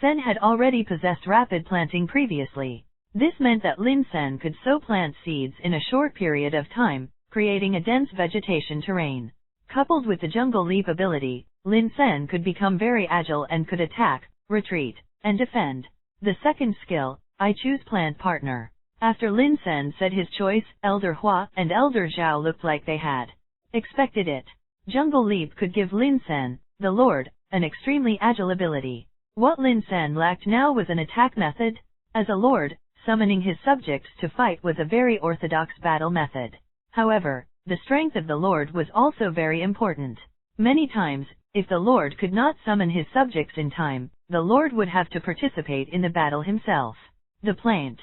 Sen had already possessed rapid planting previously. This meant that Lin Sen could sow plant seeds in a short period of time, creating a dense vegetation terrain. Coupled with the Jungle Leap ability, Lin Sen could become very agile and could attack, retreat, and defend. The second skill, I choose Plant Partner. After Lin Sen said his choice, Elder Hua and Elder Zhao looked like they had expected it. Jungle Leap could give Lin Sen, the Lord, an extremely agile ability. What Lin Sen lacked now was an attack method. As a Lord, summoning his subjects to fight was a very orthodox battle method. However, the strength of the Lord was also very important. Many times, if the Lord could not summon his subjects in time, the Lord would have to participate in the battle himself. The Plant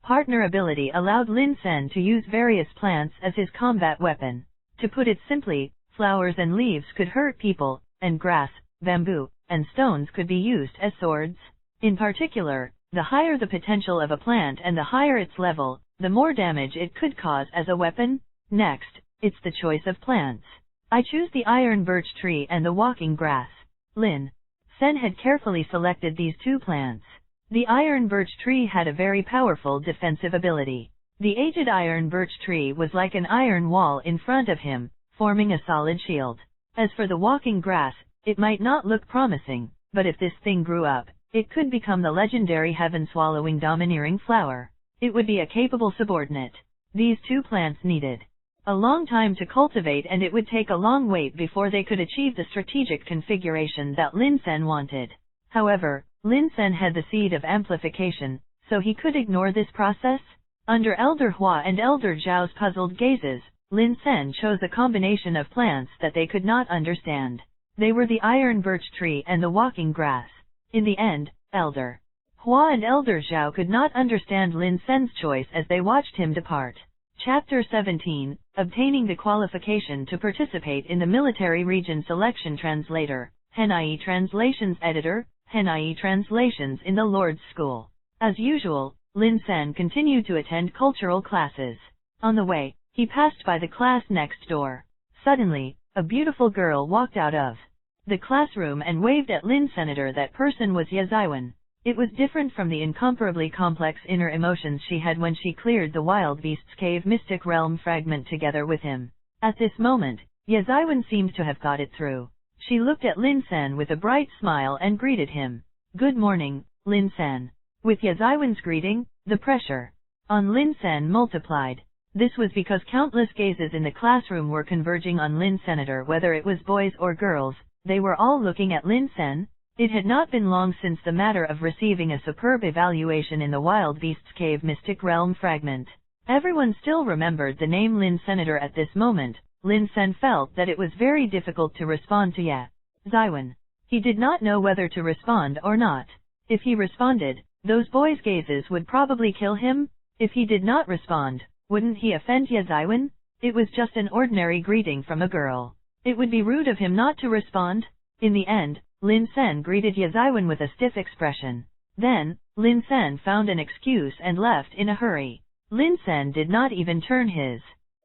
Partner ability allowed Lin Sen to use various plants as his combat weapon. To put it simply, flowers and leaves could hurt people, and grass, bamboo, and stones could be used as swords. In particular, the higher the potential of a plant and the higher its level, the more damage it could cause as a weapon. Next, it's the choice of plants. I choose the iron birch tree and the walking grass. Lin Sen had carefully selected these 2 plants. The iron birch tree had a very powerful defensive ability. The aged iron birch tree was like an iron wall in front of him, forming a solid shield. As for the walking grass, it might not look promising, but if this thing grew up, it could become the legendary heaven-swallowing domineering flower. It would be a capable subordinate. These 2 plants needed a long time to cultivate and it would take a long wait before they could achieve the strategic configuration that Lin Sen wanted. However, Lin Sen had the seed of amplification, so he could ignore this process. Under Elder Hua and Elder Zhao's puzzled gazes, Lin Sen chose a combination of plants that they could not understand. They were the iron birch tree and the walking grass. In the end, Elder Hua and Elder Zhao could not understand Lin Sen's choice as they watched him depart. Chapter 17, Obtaining the Qualification to Participate in the Military Region Selection Translator, Henai Translations Editor, Henai Translations in the Lord's School. As usual, Lin Sen continued to attend cultural classes. On the way, he passed by the class next door. Suddenly, a beautiful girl walked out of the classroom and waved at Lin Senator. That person was Yazaiwan. It was different from the incomparably complex inner emotions she had when she cleared the Wild Beasts Cave Mystic Realm fragment together with him. At this moment, Yazaiwan seemed to have thought it through. She looked at Lin Sen with a bright smile and greeted him. Good morning, Lin Sen. With Yazaiwan's greeting, the pressure on Lin Sen multiplied. This was because countless gazes in the classroom were converging on Lin Senator. Whether it was boys or girls, they were all looking at Lin Sen. It had not been long since the matter of receiving a superb evaluation in the Wild Beasts Cave Mystic Realm fragment. Everyone still remembered the name Lin Senator at this moment. Lin Sen felt that it was very difficult to respond to Ye Zaiwen. He did not know whether to respond or not. If he responded, those boys' gazes would probably kill him. If he did not respond, wouldn't he offend Ye Zaiwen? It was just an ordinary greeting from a girl. It would be rude of him not to respond. In the end, Lin Sen greeted Ye Zaiwen with a stiff expression. Then, Lin Sen found an excuse and left in a hurry. Lin Sen did not even turn his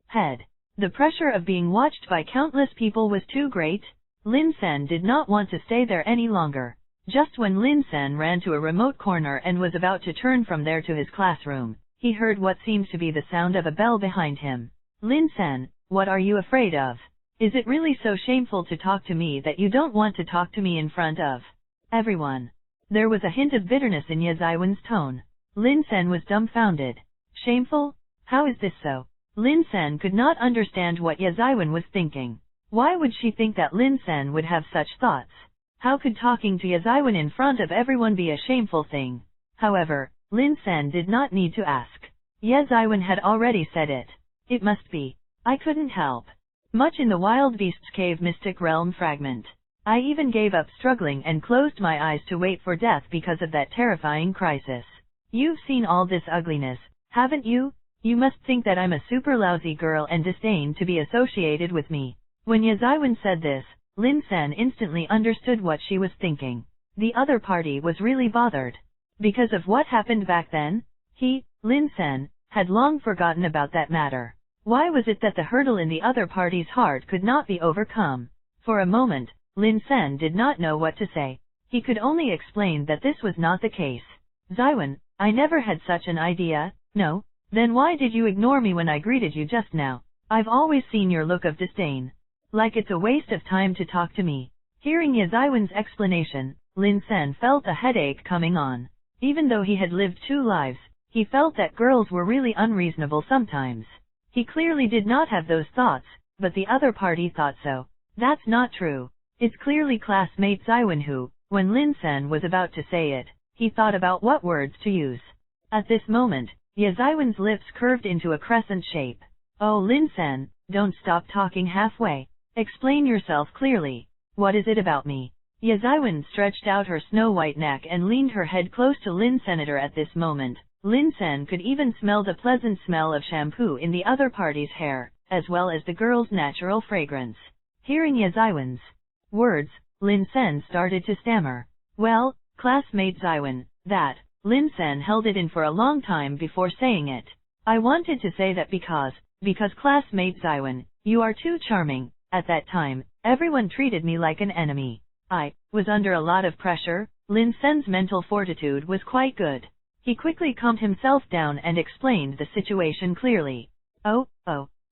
head. The pressure of being watched by countless people was too great. Lin Sen did not want to stay there any longer. Just when Lin Sen ran to a remote corner and was about to turn from there to his classroom, he heard what seemed to be the sound of a bell behind him. Lin Sen, what are you afraid of? Is it really so shameful to talk to me that you don't want to talk to me in front of everyone? There was a hint of bitterness in Ye Zaiwen's tone. Lin Sen was dumbfounded. Shameful? How is this so? Lin Sen could not understand what Ye Zaiwen was thinking. Why would she think that Lin Sen would have such thoughts? How could talking to Ye Zaiwen in front of everyone be a shameful thing? However, Lin Sen did not need to ask. Ye Zaiwen had already said it. It must be. I couldn't help. Much in the Wild Beasts Cave Mystic Realm fragment. I even gave up struggling and closed my eyes to wait for death because of that terrifying crisis. You've seen all this ugliness, haven't you? You must think that I'm a super lousy girl and disdain to be associated with me. When Ye Zaiwen said this, Lin Sen instantly understood what she was thinking. The other party was really bothered. Because of what happened back then, he, Lin Sen, had long forgotten about that matter. Why was it that the hurdle in the other party's heart could not be overcome? For a moment, Lin Sen did not know what to say. He could only explain that this was not the case. Zaiwen, I never had such an idea. No? Then why did you ignore me when I greeted you just now? I've always seen your look of disdain. Like it's a waste of time to talk to me. Hearing Ye Zaiwen's explanation, Lin Sen felt a headache coming on. Even though he had lived 2 lives, he felt that girls were really unreasonable sometimes. He clearly did not have those thoughts, but the other party thought so. That's not true. It's clearly classmate Zaiwen who, when Lin Sen was about to say it, he thought about what words to use. At this moment, Ye Zaiwen's lips curved into a crescent shape. Oh Lin Sen, don't stop talking halfway. Explain yourself clearly. What is it about me? Ye Zaiwen stretched out her snow-white neck and leaned her head close to Lin Senator at this moment. Lin Sen could even smell the pleasant smell of shampoo in the other party's hair, as well as the girl's natural fragrance. Hearing Ye Zaiwen's words, Lin Sen started to stammer. Well, classmate Zaiwen, that. Lin Sen held it in for a long time before saying it. I wanted to say that because classmate Zaiwen, you are too charming. At that time, everyone treated me like an enemy. I was under a lot of pressure. Lin Sen's mental fortitude was quite good. He quickly calmed himself down and explained the situation clearly. Oh,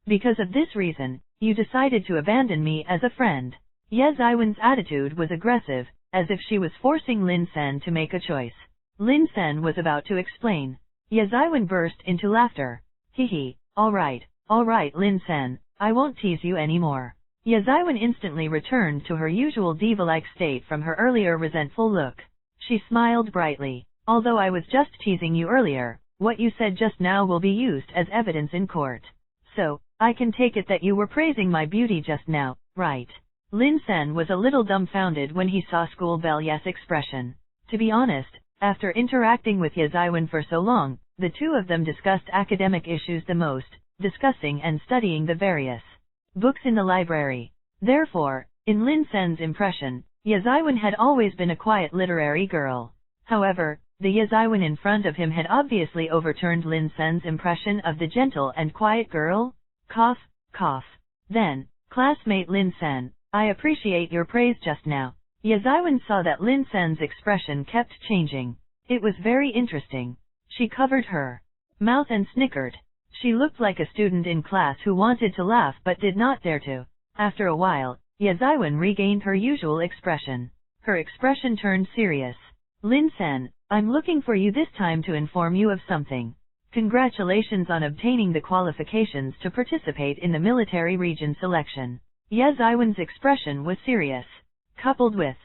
because of this reason, you decided to abandon me as a friend. Ye Zaiwen's attitude was aggressive, as if she was forcing Lin Sen to make a choice. Lin Sen was about to explain. Ye Zaiwen burst into laughter. Hee. All right, Lin Sen, I won't tease you anymore. Ye Zaiwen instantly returned to her usual diva-like state from her earlier resentful look. She smiled brightly. Although I was just teasing you earlier, what you said just now will be used as evidence in court. So, I can take it that you were praising my beauty just now, right? Lin Sen was a little dumbfounded when he saw School Bell Ye's expression. To be honest, after interacting with Ye Zaiwen for so long, the two of them discussed academic issues the most, discussing and studying the various books in the library. Therefore, in Lin Sen's impression, Ye Zaiwen had always been a quiet literary girl. However, the Ye Zaiwen in front of him had obviously overturned Lin Sen's impression of the gentle and quiet girl. Cough. Then, classmate Lin Sen, I appreciate your praise just now. Ye Zaiwen saw that Lin Sen's expression kept changing. It was very interesting. She covered her mouth and snickered. She looked like a student in class who wanted to laugh but did not dare to. After a while, Ye Zaiwen regained her usual expression. Her expression turned serious. Lin Sen, I'm looking for you this time to inform you of something. Congratulations on obtaining the qualifications to participate in the military region selection. Ye Zaiwen's expression was serious, coupled with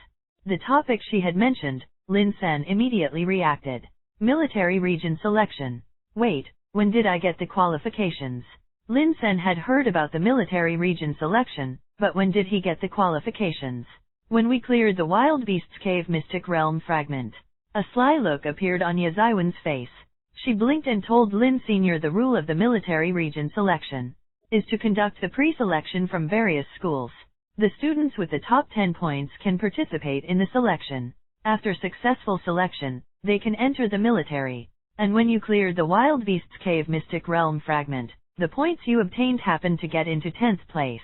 the topic she had mentioned, Lin Sen immediately reacted. Military region selection. Wait, when did I get the qualifications? Lin Sen had heard about the military region selection, but when did he get the qualifications? When we cleared the Wild Beasts Cave Mystic Realm fragment. A sly look appeared on Yazaiwen's face. She blinked and told Lin Sr. the rule of the military region selection is to conduct the pre-selection from various schools. The students with the top 10 points can participate in the selection. After successful selection, they can enter the military. And when you cleared the Wild Beasts Cave Mystic Realm fragment, the points you obtained happened to get into 10th place.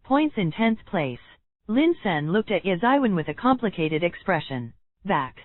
Points in 10th place. Lin Sen looked at Yazaiwen with a complicated expression. Back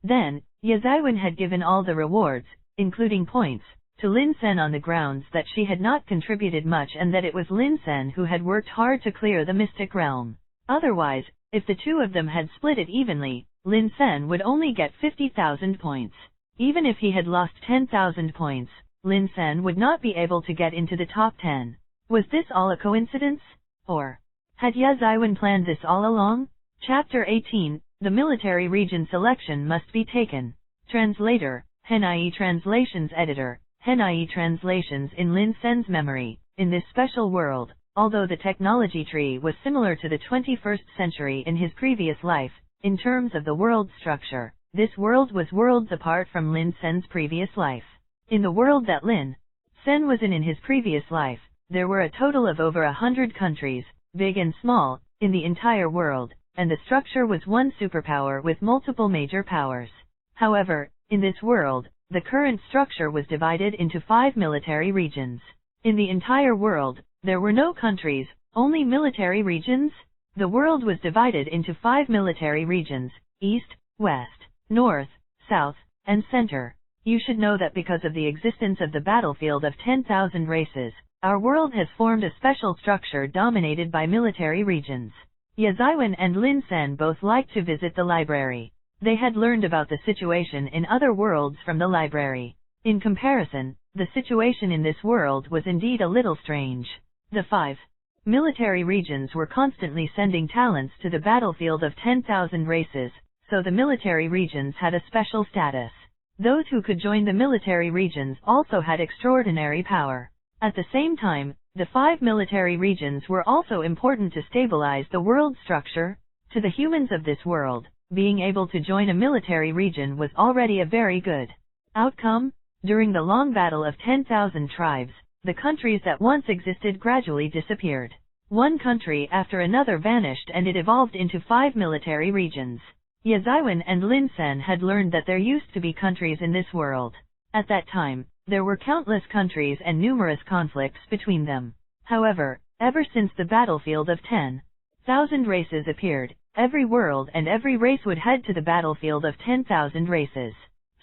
then, Yazaiwen had given all the rewards, including points, to Lin Sen on the grounds that she had not contributed much and that it was Lin Sen who had worked hard to clear the Mystic Realm. Otherwise, if the two of them had split it evenly, Lin Sen would only get 50,000 points. Even if he had lost 10,000 points, Lin Sen would not be able to get into the top 10. Was this all a coincidence? Or had Yazaiwen planned this all along? Chapter 18, The Military Region Selection Must Be Taken. Translator, Henai Translations Editor, Henai Translations in Lin Sen's memory. In this special world, although the technology tree was similar to the 21st century in his previous life, in terms of the world structure, this world was worlds apart from Lin Sen's previous life. In the world that Lin Sen was in his previous life, there were a total of over 100 countries, big and small, in the entire world, and the structure was one superpower with multiple major powers. However, in this world, the current structure was divided into 5 military regions. In the entire world, there were no countries, only military regions. The world was divided into 5 military regions: East, West, North, South, and Center. You should know that because of the existence of the battlefield of 10,000 races, our world has formed a special structure dominated by military regions. Yazaiwen and Lin Sen both liked to visit the library. They had learned about the situation in other worlds from the library. In comparison, the situation in this world was indeed a little strange. The 5 military regions were constantly sending talents to the battlefield of 10,000 races, so the military regions had a special status. Those who could join the military regions also had extraordinary power. At the same time, the 5 military regions were also important to stabilize the world structure. To the humans of this world, being able to join a military region was already a very good outcome. During the long battle of 10,000 tribes, the countries that once existed gradually disappeared. One country after another vanished and it evolved into 5 military regions. Yazaiwen and Lin Sen had learned that there used to be countries in this world. At that time, there were countless countries and numerous conflicts between them. However, ever since the battlefield of 10,000 races appeared, every world and every race would head to the battlefield of 10,000 races.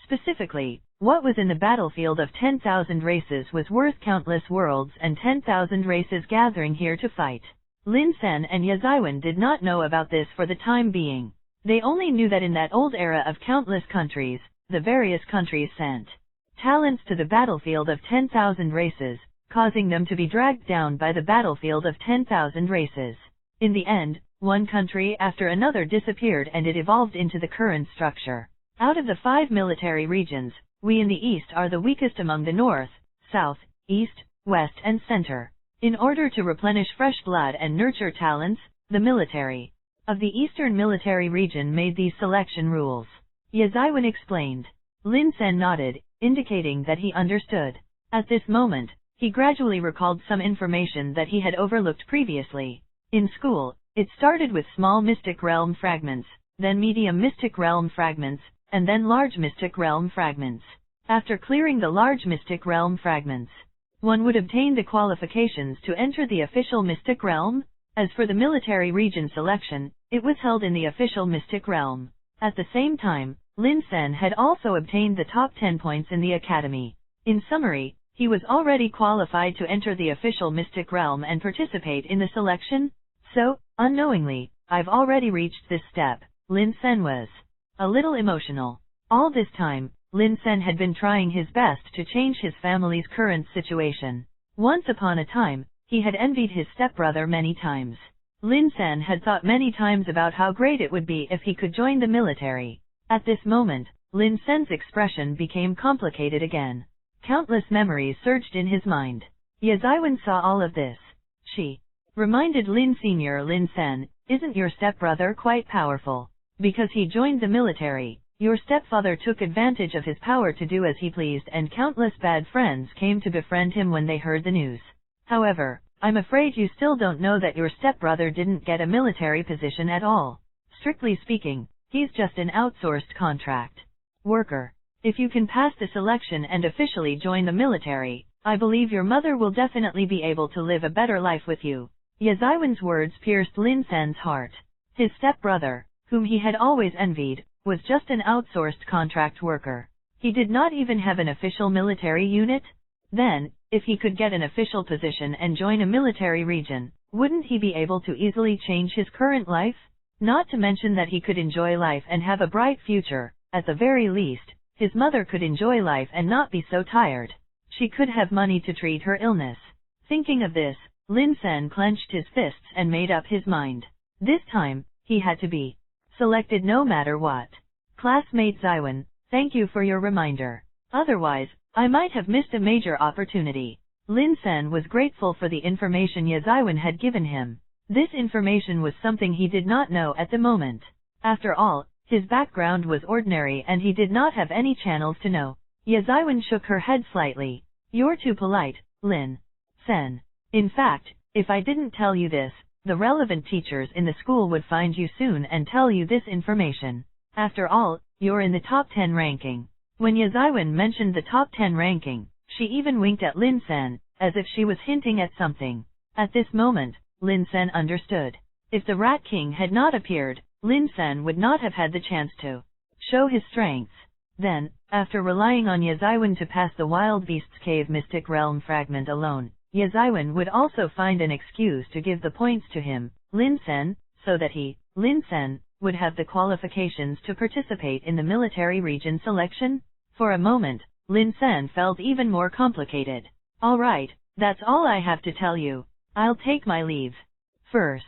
Specifically, what was in the battlefield of 10,000 races was worth countless worlds and 10,000 races gathering here to fight. Lin Sen and Yazaiwen did not know about this for the time being. They only knew that in that old era of countless countries, the various countries sent talents to the battlefield of 10,000 races, causing them to be dragged down by the battlefield of 10,000 races. In the end, one country after another disappeared and it evolved into the current structure. Out of the 5 military regions, we in the East are the weakest among the North, South, East, West and Center. In order to replenish fresh blood and nurture talents, the military of the Eastern Military Region made these selection rules. Yazaiwen explained. Lin Sen nodded, indicating that he understood. At this moment, he gradually recalled some information that he had overlooked previously. In school, it started with small Mystic Realm fragments, then medium Mystic Realm fragments, and then large Mystic Realm fragments. After clearing the large Mystic Realm fragments, one would obtain the qualifications to enter the official Mystic Realm. As for the military region selection, it was held in the official Mystic Realm. At the same time, Lin Sen had also obtained the top 10 points in the academy. In summary, he was already qualified to enter the official Mystic Realm and participate in the selection. So, unknowingly, I've already reached this step. Lin Sen was a little emotional. All this time, Lin Sen had been trying his best to change his family's current situation. Once upon a time, he had envied his stepbrother many times. Lin Sen had thought many times about how great it would be if he could join the military. At this moment, Lin Sen's expression became complicated again. Countless memories surged in his mind. Ye Zaiwen saw all of this. She reminded Lin Senior, Lin Sen, isn't your stepbrother quite powerful? Because he joined the military, your stepfather took advantage of his power to do as he pleased, and countless bad friends came to befriend him when they heard the news. However, I'm afraid you still don't know that your stepbrother didn't get a military position at all. Strictly speaking, he's just an outsourced contract worker. If you can pass the selection and officially join the military, I believe your mother will definitely be able to live a better life with you. Ye Zaiwen's words pierced Lin Sen's heart. His stepbrother, whom he had always envied, was just an outsourced contract worker. He did not even have an official military unit? Then, if he could get an official position and join a military region, wouldn't he be able to easily change his current life? Not to mention that he could enjoy life and have a bright future. At the very least, his mother could enjoy life and not be so tired. She could have money to treat her illness. Thinking of this, Lin Sen clenched his fists and made up his mind. This time, he had to be selected no matter what. Classmate Zaiwen, thank you for your reminder. Otherwise, I might have missed a major opportunity. Lin Sen was grateful for the information Ye Zaiwen had given him. This information was something he did not know at the moment. After all, his background was ordinary and he did not have any channels to know. Ye Zaiwen shook her head slightly. You're too polite, Lin Sen. In fact, if I didn't tell you this, the relevant teachers in the school would find you soon and tell you this information. After all, you're in the top 10 ranking. When Ye Zaiwen mentioned the top 10 ranking, she even winked at Lin Sen, as if she was hinting at something. At this moment, Lin Sen understood. If the Rat King had not appeared, Lin Sen would not have had the chance to show his strengths. Then, after relying on Ye Zaiwen to pass the Wild Beasts Cave Mystic Realm fragment alone, Ye Zaiwen would also find an excuse to give the points to him, Lin Sen, so that he, Lin Sen, would have the qualifications to participate in the military region selection. For a moment, Lin Sen felt even more complicated. All right, that's all I have to tell you. I'll take my leave. First,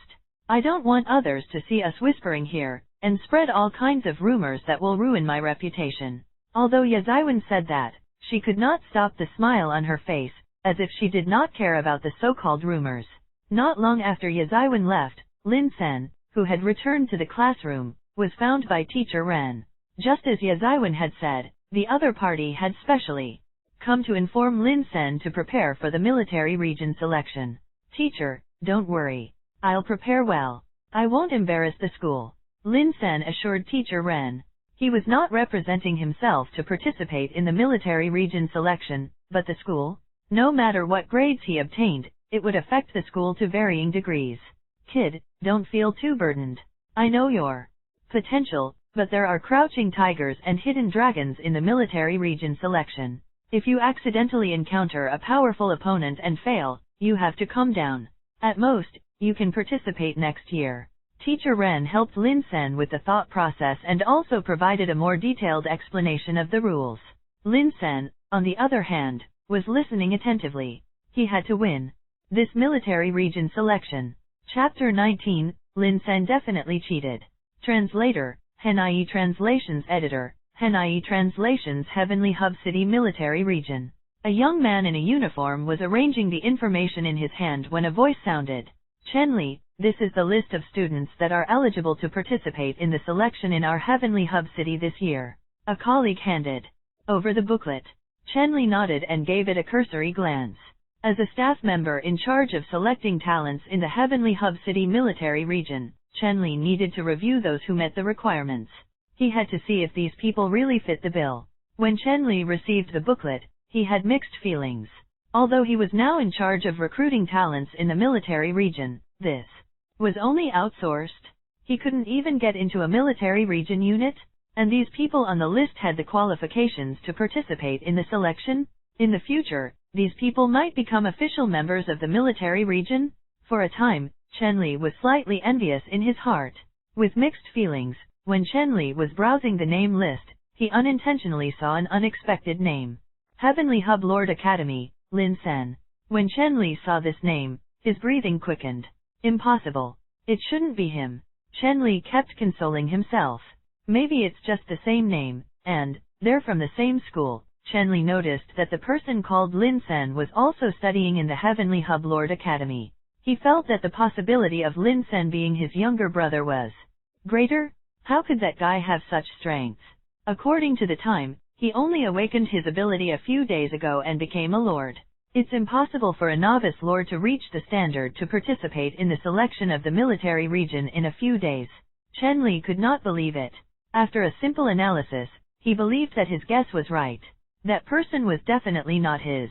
I don't want others to see us whispering here, and spread all kinds of rumors that will ruin my reputation. Although Ye Zaiwen said that, she could not stop the smile on her face, as if she did not care about the so-called rumors. Not long after Ye Zaiwen left, Lin Sen, who had returned to the classroom, was found by Teacher Ren. Just as Ye Zaiwen had said, the other party had specially come to inform Lin Sen to prepare for the military region selection. Teacher, don't worry. I'll prepare well. I won't embarrass the school, Lin Sen assured Teacher Ren. He was not representing himself to participate in the military region selection, but the school. No matter what grades he obtained, it would affect the school to varying degrees. Kid, don't feel too burdened. I know your potential, but there are crouching tigers and hidden dragons in the military region selection. If you accidentally encounter a powerful opponent and fail, you have to calm down. At most, you can participate next year. Teacher Ren helped Lin Sen with the thought process and also provided a more detailed explanation of the rules. Lin Sen, on the other hand, was listening attentively. He had to win this military region selection. Chapter 19, Lin Sen definitely cheated. Translator, Henai Translations Editor, Henai Translations Heavenly Hub City Military Region. A young man in a uniform was arranging the information in his hand when a voice sounded. Chenli, this is the list of students that are eligible to participate in the selection in our Heavenly Hub City this year. A colleague handed over the booklet. Chenli nodded and gave it a cursory glance. As a staff member in charge of selecting talents in the Heavenly Hub City military region, Chenli needed to review those who met the requirements. He had to see if these people really fit the bill. When Chenli received the booklet, he had mixed feelings. Although he was now in charge of recruiting talents in the military region, this was only outsourced. He couldn't even get into a military region unit, and these people on the list had the qualifications to participate in the selection. In the future, these people might become official members of the military region. For a time, Chenli was slightly envious in his heart. With mixed feelings, when Chenli was browsing the name list, he unintentionally saw an unexpected name. Heavenly Hub Lord Academy, Lin Sen. When Chenli saw this name, his breathing quickened. Impossible. It shouldn't be him. Chen Li kept consoling himself. Maybe it's just the same name, and they're from the same school. Chen Li noticed that the person called Lin Sen was also studying in the Heavenly Hub Lord Academy. He felt that the possibility of Lin Sen being his younger brother was greater. How could that guy have such strengths? According to the time, he only awakened his ability a few days ago and became a lord. It's impossible for a novice lord to reach the standard to participate in the selection of the military region in a few days. Chen Li could not believe it. After a simple analysis, he believed that his guess was right. That person was definitely not his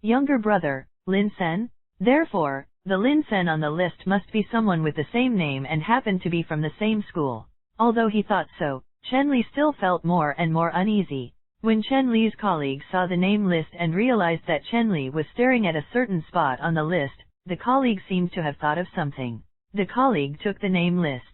younger brother, Lin Sen. Therefore, the Lin Sen on the list must be someone with the same name and happened to be from the same school. Although he thought so, Chen Li still felt more and more uneasy. When Chen Li's colleague saw the name list and realized that Chen Li was staring at a certain spot on the list, the colleague seemed to have thought of something. The colleague took the name list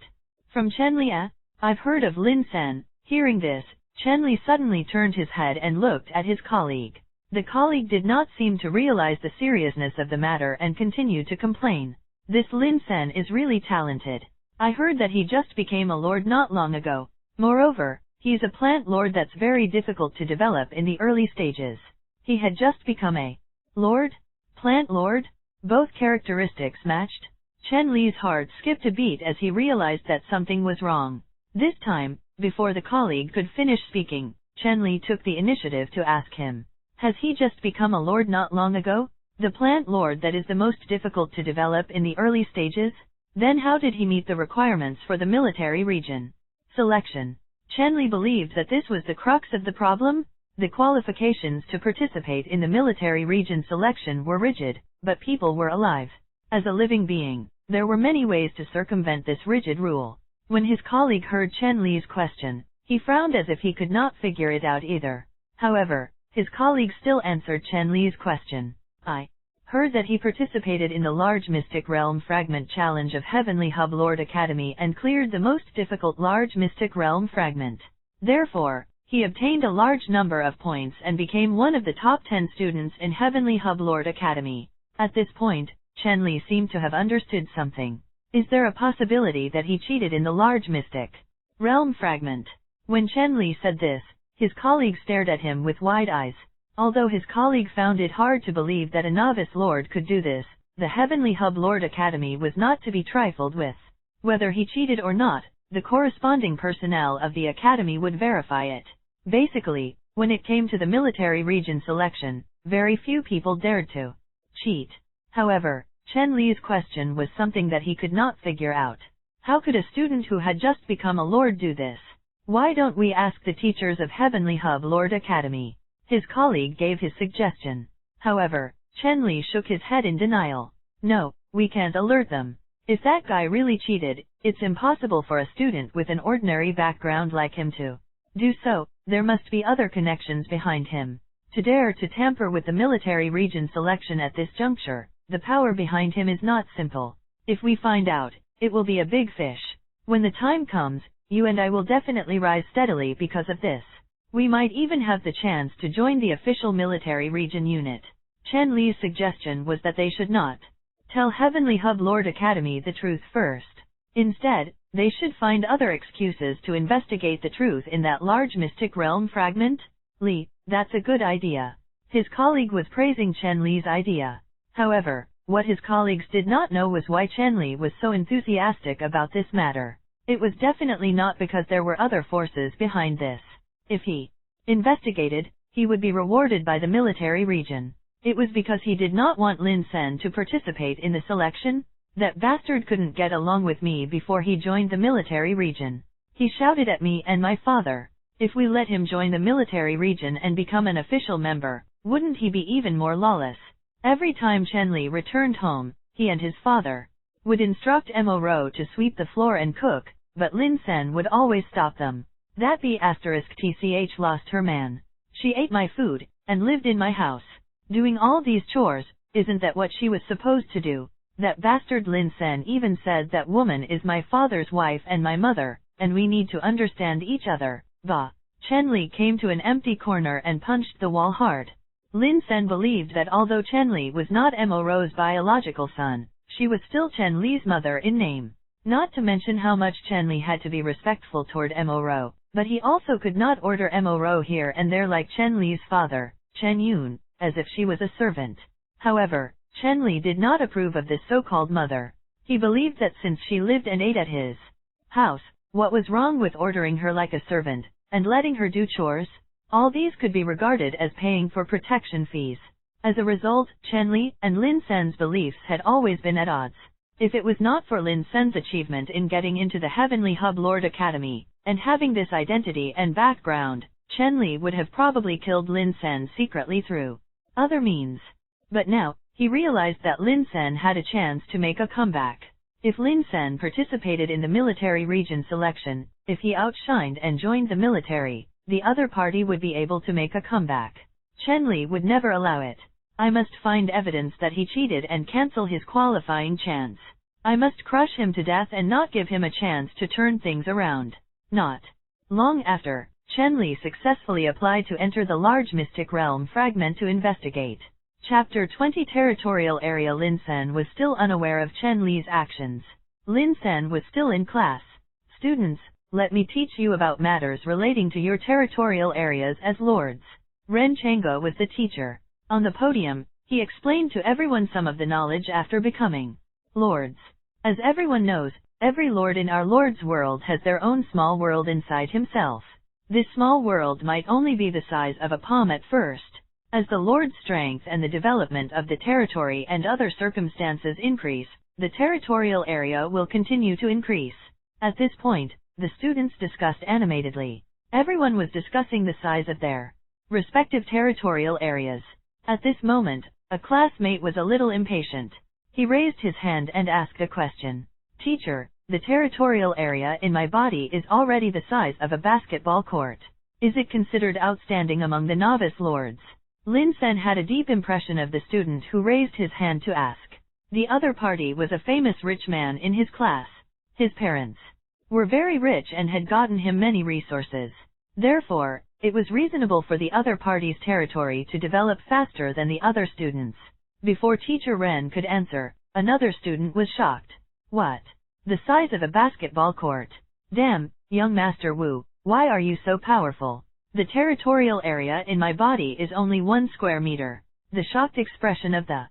from Chen Li. I've heard of Lin Sen. Hearing this, Chen Li suddenly turned his head and looked at his colleague. The colleague did not seem to realize the seriousness of the matter and continued to complain. This Lin Sen is really talented. I heard that he just became a lord not long ago. Moreover, he's a plant lord that's very difficult to develop in the early stages. He had just become a lord? Plant lord? Both characteristics matched. Chen Li's heart skipped a beat as he realized that something was wrong. This time, before the colleague could finish speaking, Chen Li took the initiative to ask him. Has he just become a lord not long ago? The plant lord that is the most difficult to develop in the early stages? Then how did he meet the requirements for the military region selection? Chen Li believed that this was the crux of the problem. The qualifications to participate in the military region selection were rigid, but people were alive. As a living being, there were many ways to circumvent this rigid rule. When his colleague heard Chen Li's question, he frowned as if he could not figure it out either. However, his colleague still answered Chen Li's question. I heard that he participated in the Large Mystic Realm Fragment Challenge of Heavenly Hub Lord Academy and cleared the most difficult Large Mystic Realm Fragment. Therefore, he obtained a large number of points and became one of the top 10 students in Heavenly Hub Lord Academy. At this point, Chen Li seemed to have understood something. Is there a possibility that he cheated in the Large Mystic Realm Fragment? When Chen Li said this, his colleague stared at him with wide eyes. Although his colleague found it hard to believe that a novice lord could do this, the Heavenly Hub Lord Academy was not to be trifled with. Whether he cheated or not, the corresponding personnel of the academy would verify it. Basically, when it came to the military region selection, very few people dared to cheat. However, Chen Li's question was something that he could not figure out. How could a student who had just become a lord do this? Why don't we ask the teachers of Heavenly Hub Lord Academy? His colleague gave his suggestion. However, Chen Li shook his head in denial. No, we can't alert them. If that guy really cheated, it's impossible for a student with an ordinary background like him to do so. There must be other connections behind him. To dare to tamper with the military region selection at this juncture, the power behind him is not simple. If we find out, it will be a big fish. When the time comes, you and I will definitely rise steadily because of this. We might even have the chance to join the official military region unit. Chen Li's suggestion was that they should not tell Heavenly Hub Lord Academy the truth first. Instead, they should find other excuses to investigate the truth in that large mystic realm fragment. Li, that's a good idea. His colleague was praising Chen Li's idea. However, what his colleagues did not know was why Chen Li was so enthusiastic about this matter. It was definitely not because there were other forces behind this. If he investigated, he would be rewarded by the military region. It was because he did not want Lin Sen to participate in the selection. That bastard couldn't get along with me before he joined the military region. He shouted at me and my father. If we let him join the military region and become an official member, wouldn't he be even more lawless? Every time Chen Li returned home, he and his father would instruct Mo Ro to sweep the floor and cook, but Lin Sen would always stop them. That B***tch lost her man. She ate my food, and lived in my house. Doing all these chores, isn't that what she was supposed to do? That bastard Lin Sen even said that woman is my father's wife and my mother, and we need to understand each other. Bah! Chen Li came to an empty corner and punched the wall hard. Lin Sen believed that although Chen Li was not Mo Ro's biological son, she was still Chen Li's mother in name. Not to mention how much Chenli had to be respectful toward Mo, but he also could not order Mo here and there like Chenli's father, Chen Yun, as if she was a servant. However, Chenli did not approve of this so-called mother. He believed that since she lived and ate at his house, what was wrong with ordering her like a servant, and letting her do chores? All these could be regarded as paying for protection fees. As a result, Chenli and Lin Sen's beliefs had always been at odds. If it was not for Lin Sen's achievement in getting into the Heavenly Hub Lord Academy, and having this identity and background, Chenli would have probably killed Lin Sen secretly through other means. But now, he realized that Lin Sen had a chance to make a comeback. If Lin Sen participated in the military region selection, if he outshined and joined the military, the other party would be able to make a comeback. Chenli would never allow it. I must find evidence that he cheated and cancel his qualifying chance. I must crush him to death and not give him a chance to turn things around. Not long after, Chenli successfully applied to enter the large mystic realm fragment to investigate. Chapter 20 Territorial Area. Lin Sen was still unaware of Chenli's actions. Lin Sen was still in class. Students, let me teach you about matters relating to your territorial areas as lords. Ren Chang'e was the teacher. On the podium, he explained to everyone some of the knowledge after becoming lords. As everyone knows, every lord in our lord's world has their own small world inside himself. This small world might only be the size of a palm at first. As the lord's strength and the development of the territory and other circumstances increase, the territorial area will continue to increase. At this point, the students discussed animatedly. Everyone was discussing the size of their respective territorial areas. At this moment, a classmate was a little impatient. He raised his hand and asked a question. Teacher, the territorial area in my body is already the size of a basketball court. Is it considered outstanding among the novice lords? Lin Sen had a deep impression of the student who raised his hand to ask. The other party was a famous rich man in his class. His parents were very rich and had gotten him many resources. Therefore, it was reasonable for the other party's territory to develop faster than the other students. Before Teacher Ren could answer, another student was shocked. What? The size of a basketball court? Damn, young Master Wu, why are you so powerful? The territorial area in my body is only 1 square meter. The shocked expression of the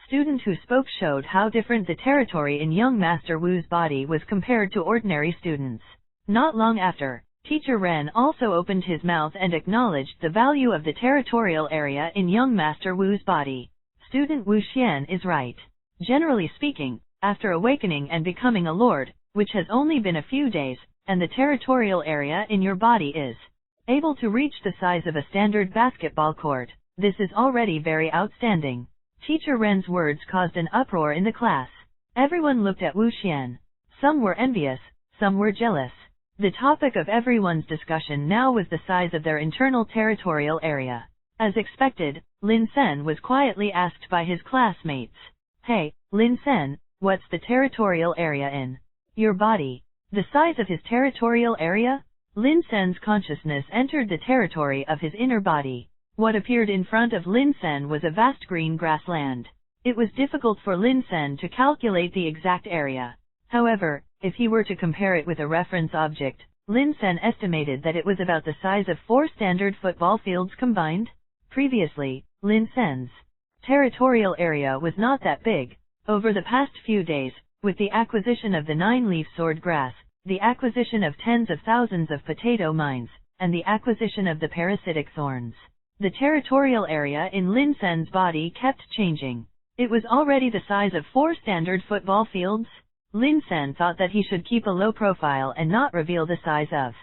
student who spoke showed how different the territory in young Master Wu's body was compared to ordinary students. Not long after, Teacher Ren also opened his mouth and acknowledged the value of the territorial area in young Master Wu's body. Student Wu Xian is right. Generally speaking, after awakening and becoming a lord, which has only been a few days, and the territorial area in your body is able to reach the size of a standard basketball court, this is already very outstanding. Teacher Ren's words caused an uproar in the class. Everyone looked at Wu Xian. Some were envious, some were jealous. The topic of everyone's discussion now was the size of their internal territorial area. As expected, Lin Sen was quietly asked by his classmates. Hey, Lin Sen, what's the territorial area in your body? The size of his territorial area? Lin Sen's consciousness entered the territory of his inner body. What appeared in front of Lin Sen was a vast green grassland. It was difficult for Lin Sen to calculate the exact area. However, if he were to compare it with a reference object, Lin Sen estimated that it was about the size of 4 standard football fields combined. Previously, Lin Sen's territorial area was not that big. Over the past few days, with the acquisition of the 9-leaf sword grass, the acquisition of tens of thousands of potato mines, and the acquisition of the parasitic thorns, the territorial area in Lin Sen's body kept changing. It was already the size of 4 standard football fields. Lin Sen thought that he should keep a low profile and not reveal the size of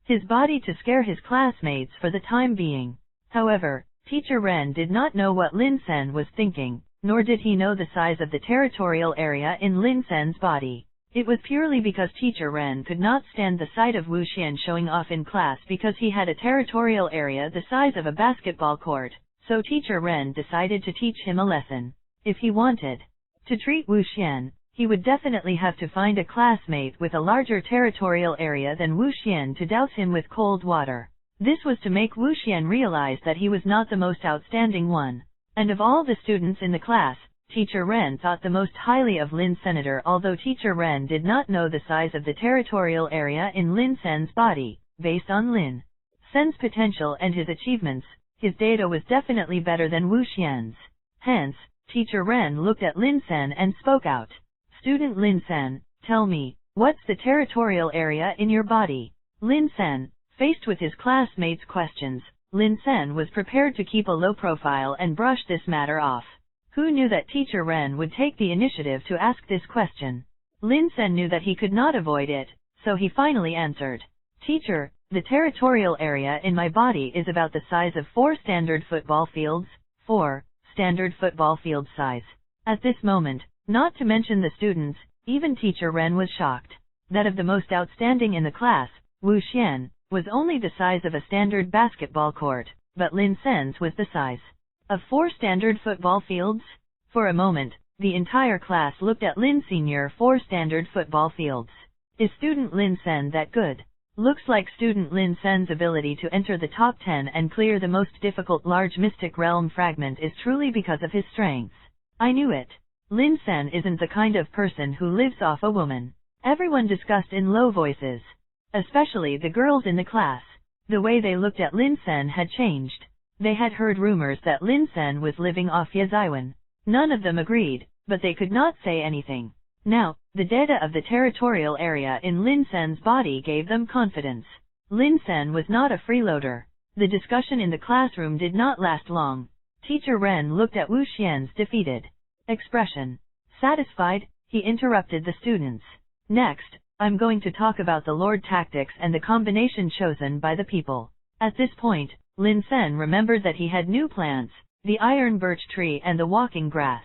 his body to scare his classmates for the time being. However, Teacher Ren did not know what Lin Sen was thinking, nor did he know the size of the territorial area in Lin Sen's body. It was purely because Teacher Ren could not stand the sight of Wu Xian showing off in class because he had a territorial area the size of a basketball court, so Teacher Ren decided to teach him a lesson. If he wanted to treat Wu Xian, he would definitely have to find a classmate with a larger territorial area than Wu Xian to douse him with cold water. This was to make Wu Xian realize that he was not the most outstanding one. And of all the students in the class, Teacher Ren thought the most highly of Lin Senator, although Teacher Ren did not know the size of the territorial area in Lin Sen's body. Based on Lin Sen's potential and his achievements, his data was definitely better than Wu Xian's. Hence, Teacher Ren looked at Lin Sen and spoke out. Student Lin Sen, tell me, what's the territorial area in your body? Lin Sen, faced with his classmates' questions, Lin Sen was prepared to keep a low profile and brush this matter off. Who knew that Teacher Ren would take the initiative to ask this question? Lin Sen knew that he could not avoid it, so he finally answered. Teacher, the territorial area in my body is about the size of 4 standard football fields. 4 standard football field size. At this moment, not to mention the students, even Teacher Ren was shocked. That of the most outstanding in the class, Wu Xian, was only the size of a standard basketball court, but Lin Sen's was the size of 4 standard football fields? For a moment, the entire class looked at Lin Senior 4 standard football fields. Is student Lin Sen that good? Looks like student Lin Sen's ability to enter the top 10 and clear the most difficult large mystic realm fragment is truly because of his strengths. I knew it. Lin Sen isn't the kind of person who lives off a woman. Everyone discussed in low voices. Especially the girls in the class. The way they looked at Lin Sen had changed. They had heard rumors that Lin Sen was living off Yazaiwan. None of them agreed, but they could not say anything. Now, the data of the territorial area in Lin Sen's body gave them confidence. Lin Sen was not a freeloader. The discussion in the classroom did not last long. Teacher Ren looked at Wu Xian's defeated expression. Satisfied, he interrupted the students. Next, I'm going to talk about the Lord tactics and the combination chosen by the people. At this point, Lin Sen remembered that he had new plants, the iron birch tree and the walking grass.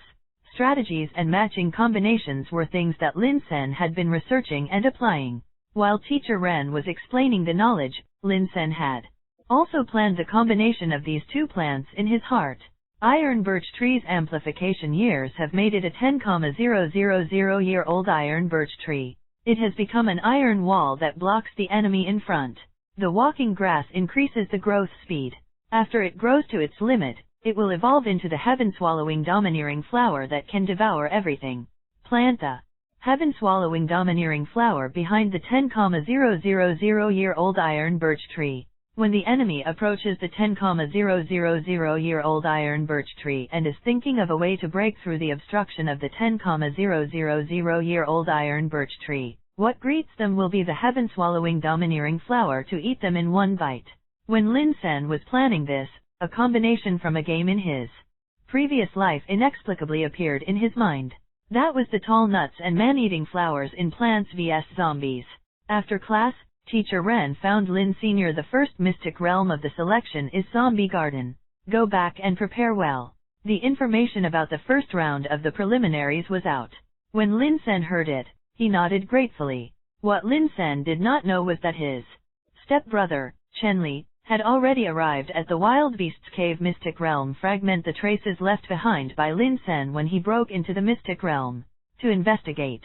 Strategies and matching combinations were things that Lin Sen had been researching and applying. While Teacher Ren was explaining the knowledge, Lin Sen had also planned the combination of these 2 plants in his heart. Iron birch tree's amplification years have made it a 10,000-year-old iron birch tree. It has become an iron wall that blocks the enemy in front. The walking grass increases the growth speed. After it grows to its limit, it will evolve into the heaven-swallowing domineering flower that can devour everything. Plant the heaven-swallowing domineering flower behind the 10,000-year-old iron birch tree. When the enemy approaches the 10,000-year-old iron birch tree and is thinking of a way to break through the obstruction of the 10,000-year-old iron birch tree, what greets them will be the heaven-swallowing domineering flower to eat them in one bite. When Lin Sen was planning this, a combination from a game in his previous life inexplicably appeared in his mind. That was the tall nuts and man-eating flowers in Plants vs. Zombies. After class, Teacher Ren found Lin Senior the first mystic realm of the selection is Zombie Garden. Go back and prepare well. The information about the first round of the preliminaries was out. When Lin Sen heard it, he nodded gratefully. What Lin Sen did not know was that his stepbrother, Chenli, had already arrived at the Wild Beasts Cave Mystic Realm fragment, the traces left behind by Lin Sen when he broke into the Mystic Realm to investigate.